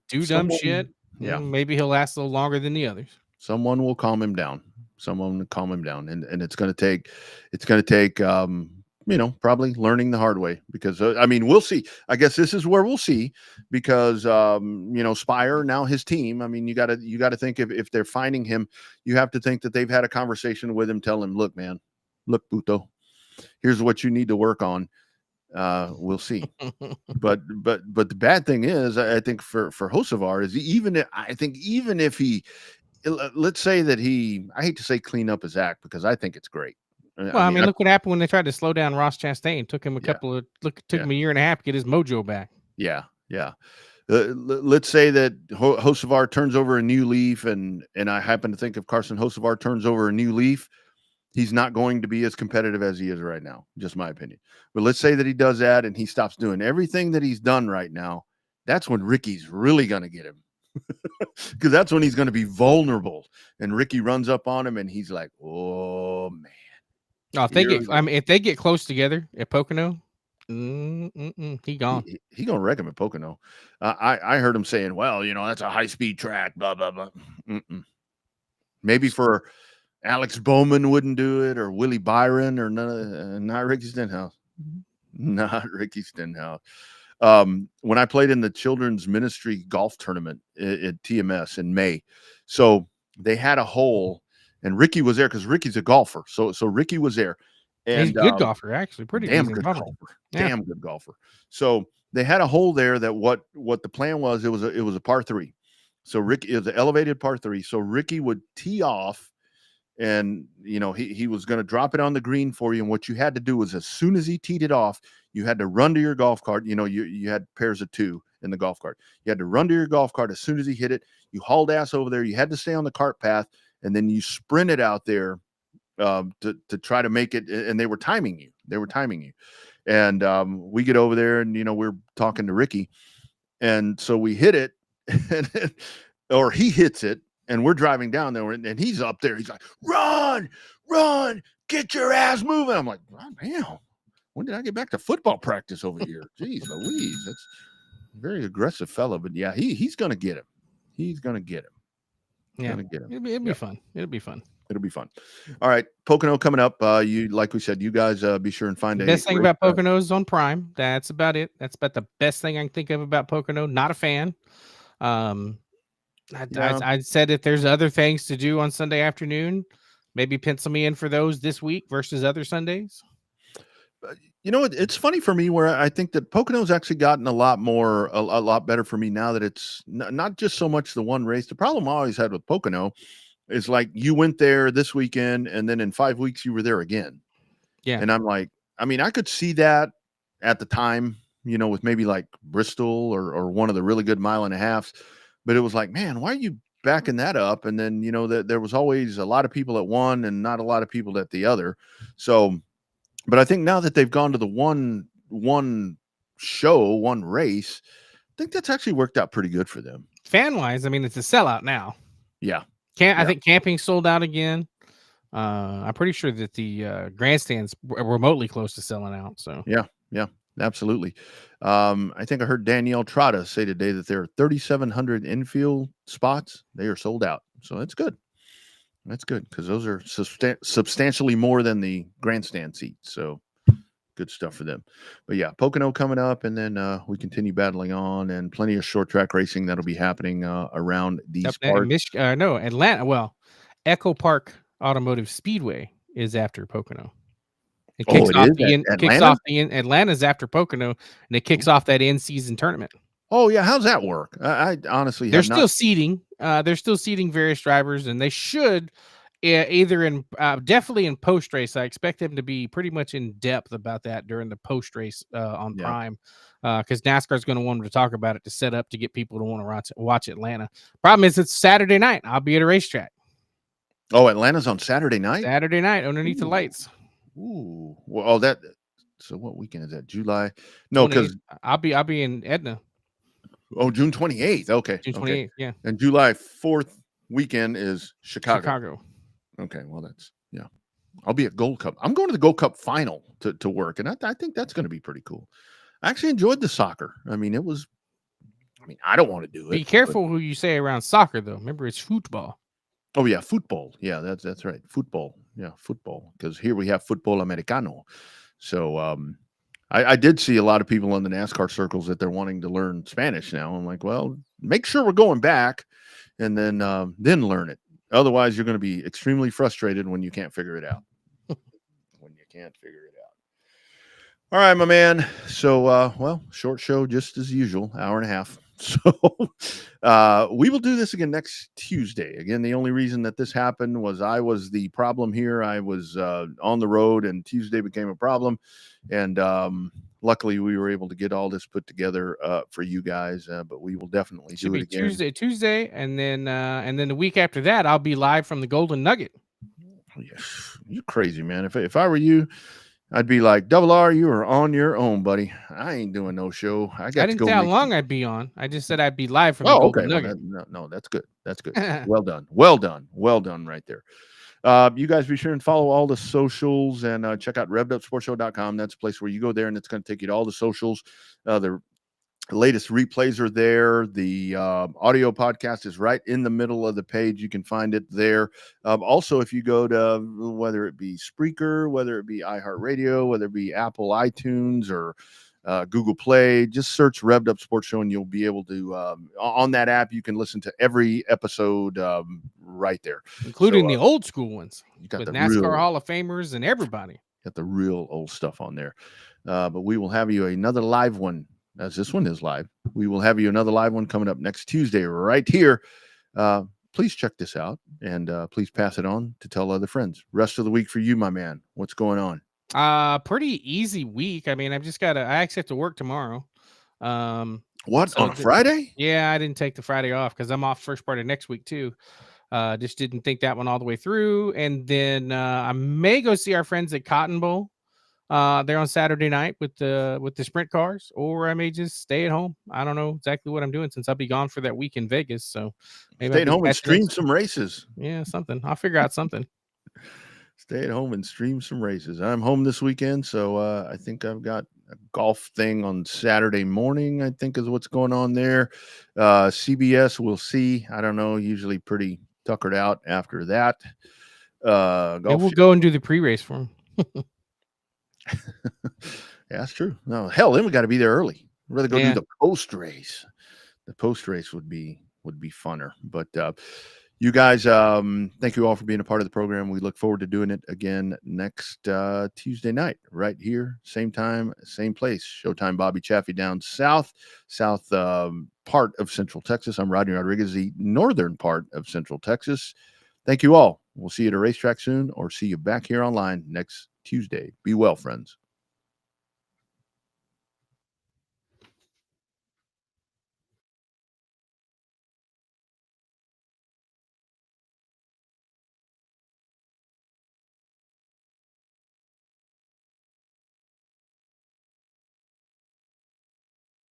S2: do dumb shit.
S3: Yeah,
S2: maybe he'll last a little longer than the others.
S3: Someone will calm him down. Someone will calm him down, and it's going to take probably learning the hard way because I mean we'll see. I guess this is where we'll see because Spire now his team. I mean you got to think if they're finding him, you have to think that they've had a conversation with him, tell him, look man, look Puto, here's what you need to work on. We'll see. but the bad thing is I think for Hocevar is even if he, let's say that I hate to say clean up his act because I think it's great.
S2: Well, I mean, look what happened when they tried to slow down Ross Chastain. Took him took him a year and a half to get his mojo back.
S3: Yeah. Let's say that Hocevar turns over a new leaf, and I happen to think if Carson Hocevar turns over a new leaf, he's not going to be as competitive as he is right now. Just my opinion. But let's say that he does that and he stops doing everything that he's done right now. That's when Ricky's really going to get him. Because that's when he's going to be vulnerable. And Ricky runs up on him and he's like, oh, man.
S2: Oh, if they get close together at Pocono, he gone.
S3: He gonna wreck him at Pocono. I heard him saying, "Well, that's a high speed track." Blah blah blah. Maybe for Alex Bowman wouldn't do it, or Willie Byron, or not Ricky Stenhouse. Not Ricky Stenhouse. When I played in the children's ministry golf tournament at TMS in May, so they had a hole. And Ricky was there because Ricky's a golfer. So Ricky was there. And
S2: he's a good golfer, actually. Pretty
S3: damn good golfer. Yeah. Damn good golfer. So they had a hole there that what the plan was, it was a par 3. So Ricky, it was an elevated par 3. So Ricky would tee off and he was going to drop it on the green for you. And what you had to do was as soon as he teed it off, you had to run to your golf cart. You had pairs of 2 in the golf cart. You had to run to your golf cart as soon as he hit it. You hauled ass over there. You had to stay on the cart path. And then you sprinted out there to try to make it. And they were timing you. And we get over there and, we're talking to Ricky. And so we hit it or he hits it and we're driving down there and he's up there. He's like, run, get your ass moving. I'm like, oh, damn, when did I get back to football practice over here? Jeez Louise, that's a very aggressive fella. But yeah, he's going to get him. He's going to get him.
S2: Yeah, it'll be fun. It'll be fun.
S3: It'll be fun. All right, Pocono coming up. Like we said, you guys be sure and find
S2: the best thing about Pocono is on Prime. That's about it. That's about the best thing I can think of about Pocono. Not a fan. I said if there's other things to do on Sunday afternoon, maybe pencil me in for those this week versus other Sundays.
S3: It's funny for me where I think that Pocono's actually gotten a lot better for me now that it's not just so much the one race. The problem I always had with Pocono is like you went there this weekend and then in 5 weeks you were there again.
S2: Yeah.
S3: And I'm like, I mean, I could see that at the time, with maybe like Bristol or one of the really good 1.5 miles. But it was like, man, why are you backing that up? And then, there was always a lot of people at one and not a lot of people at the other. So, but I think now that they've gone to the one race, I think that's actually worked out pretty good for them.
S2: Fan wise, I mean, it's a sellout now.
S3: Yeah.
S2: I think camping sold out again. I'm pretty sure that the grandstand's remotely close to selling out. So
S3: yeah, absolutely. I think I heard Danielle Trotta say today that there are 3,700 infield spots. They are sold out. So that's good. That's good because those are substantially more than the grandstand seats. So good stuff for them. But yeah, Pocono coming up, and then we continue battling on, and plenty of short track racing that'll be happening around these parts.
S2: Atlanta. Well, Echo Park Automotive Speedway is after Pocono. It kicks off Atlanta's after Pocono, and it kicks off that in-season tournament.
S3: Oh yeah, how's that work? I honestly
S2: they're still seeding. They're still seeding various drivers, and they should either definitely in post race. I expect them to be pretty much in depth about that during the post race on Prime, because NASCAR is going to want them to talk about it to set up to get people to want to watch Atlanta. Problem is, it's Saturday night. I'll be at a racetrack.
S3: Oh, Atlanta's on Saturday night.
S2: Saturday night underneath the lights.
S3: Ooh, well, so what weekend is that? July? No, because
S2: I'll be in Edna.
S3: Oh, June 28th. Okay.
S2: June 28th, yeah.
S3: And July 4th weekend is Chicago. Okay, well, I'll be at Gold Cup. I'm going to the Gold Cup final to work, and I think that's going to be pretty cool. I actually enjoyed the soccer. I mean, I don't want to do it.
S2: Be careful who you say around soccer, though. Remember, it's football.
S3: Oh, yeah, football. Yeah, that's right. Football. Yeah, football. Because here we have football americano. So I did see a lot of people in the NASCAR circles that they're wanting to learn Spanish now. I'm like, well, make sure we're going back and then learn it. Otherwise, you're going to be extremely frustrated when you can't figure it out. All right, my man. So, short show just as usual, hour and a half. So we will do this again next Tuesday. Again, the only reason that this happened was I was the problem here. I was on the road, and Tuesday became a problem. And luckily, we were able to get all this put together for you guys. But we will definitely do it again.
S2: Tuesday, and then the week after that, I'll be live from the Golden Nugget.
S3: Yes, you're crazy, man. If I were you, I'd be like, Double R, you are on your own, buddy. I ain't doing no show. I didn't
S2: say how long I'd be on. I just said I'd be live from the Golden Nugget.
S3: No, that's good. That's good. Well done right there. You guys be sure and follow all the socials and check out RevvedUpSportsShow.com. That's a place where you go there, and it's going to take you to all the socials. The latest replays are there. The audio podcast is right in the middle of the page. You can find it there. Also, if you go to whether it be Spreaker, whether it be iHeartRadio, whether it be Apple iTunes or Google Play, just search Revved Up Sports Show, and you'll be able to, on that app, you can listen to every episode right there.
S2: Including the old school ones.
S3: You got
S2: with
S3: the
S2: NASCAR Hall of Famers and everybody.
S3: Got the real old stuff on there. But we will have you another live one. As this one is live, we will have you another live one coming up next Tuesday right here. Please check this out, and please pass it on to tell other friends. Rest of the week for you, my man. What's going on?
S2: Pretty easy week. I mean, I actually have to work tomorrow.
S3: On a Friday?
S2: Yeah, I didn't take the Friday off because I'm off first part of next week too. Just didn't think that one all the way through. And then I may go see our friends at Cotton Bowl. They're on Saturday night with the sprint cars, or I may just stay at home. I don't know exactly what I'm doing since I'll be gone for that week in Vegas. So
S3: maybe stay at home and stream some races.
S2: Yeah, something. I'll figure out something.
S3: Stay at home and stream some races. I'm home this weekend, so I think I've got a golf thing on Saturday morning, I think is what's going on there. CBS, we'll see. I don't know. Usually pretty tuckered out after that.
S2: We'll go and do the pre-race for him.
S3: Yeah, that's true. No, hell, then we got to be there early. I'd rather go do the post race. The post race would be funner. But you guys, thank you all for being a part of the program. We look forward to doing it again next Tuesday night, right here, same time, same place. Showtime Bobby Chaffee down south part of Central Texas. I'm Rodney Rodriguez, the northern part of Central Texas. Thank you all. We'll see you at a racetrack soon, or see you back here online next Tuesday. Be well, friends.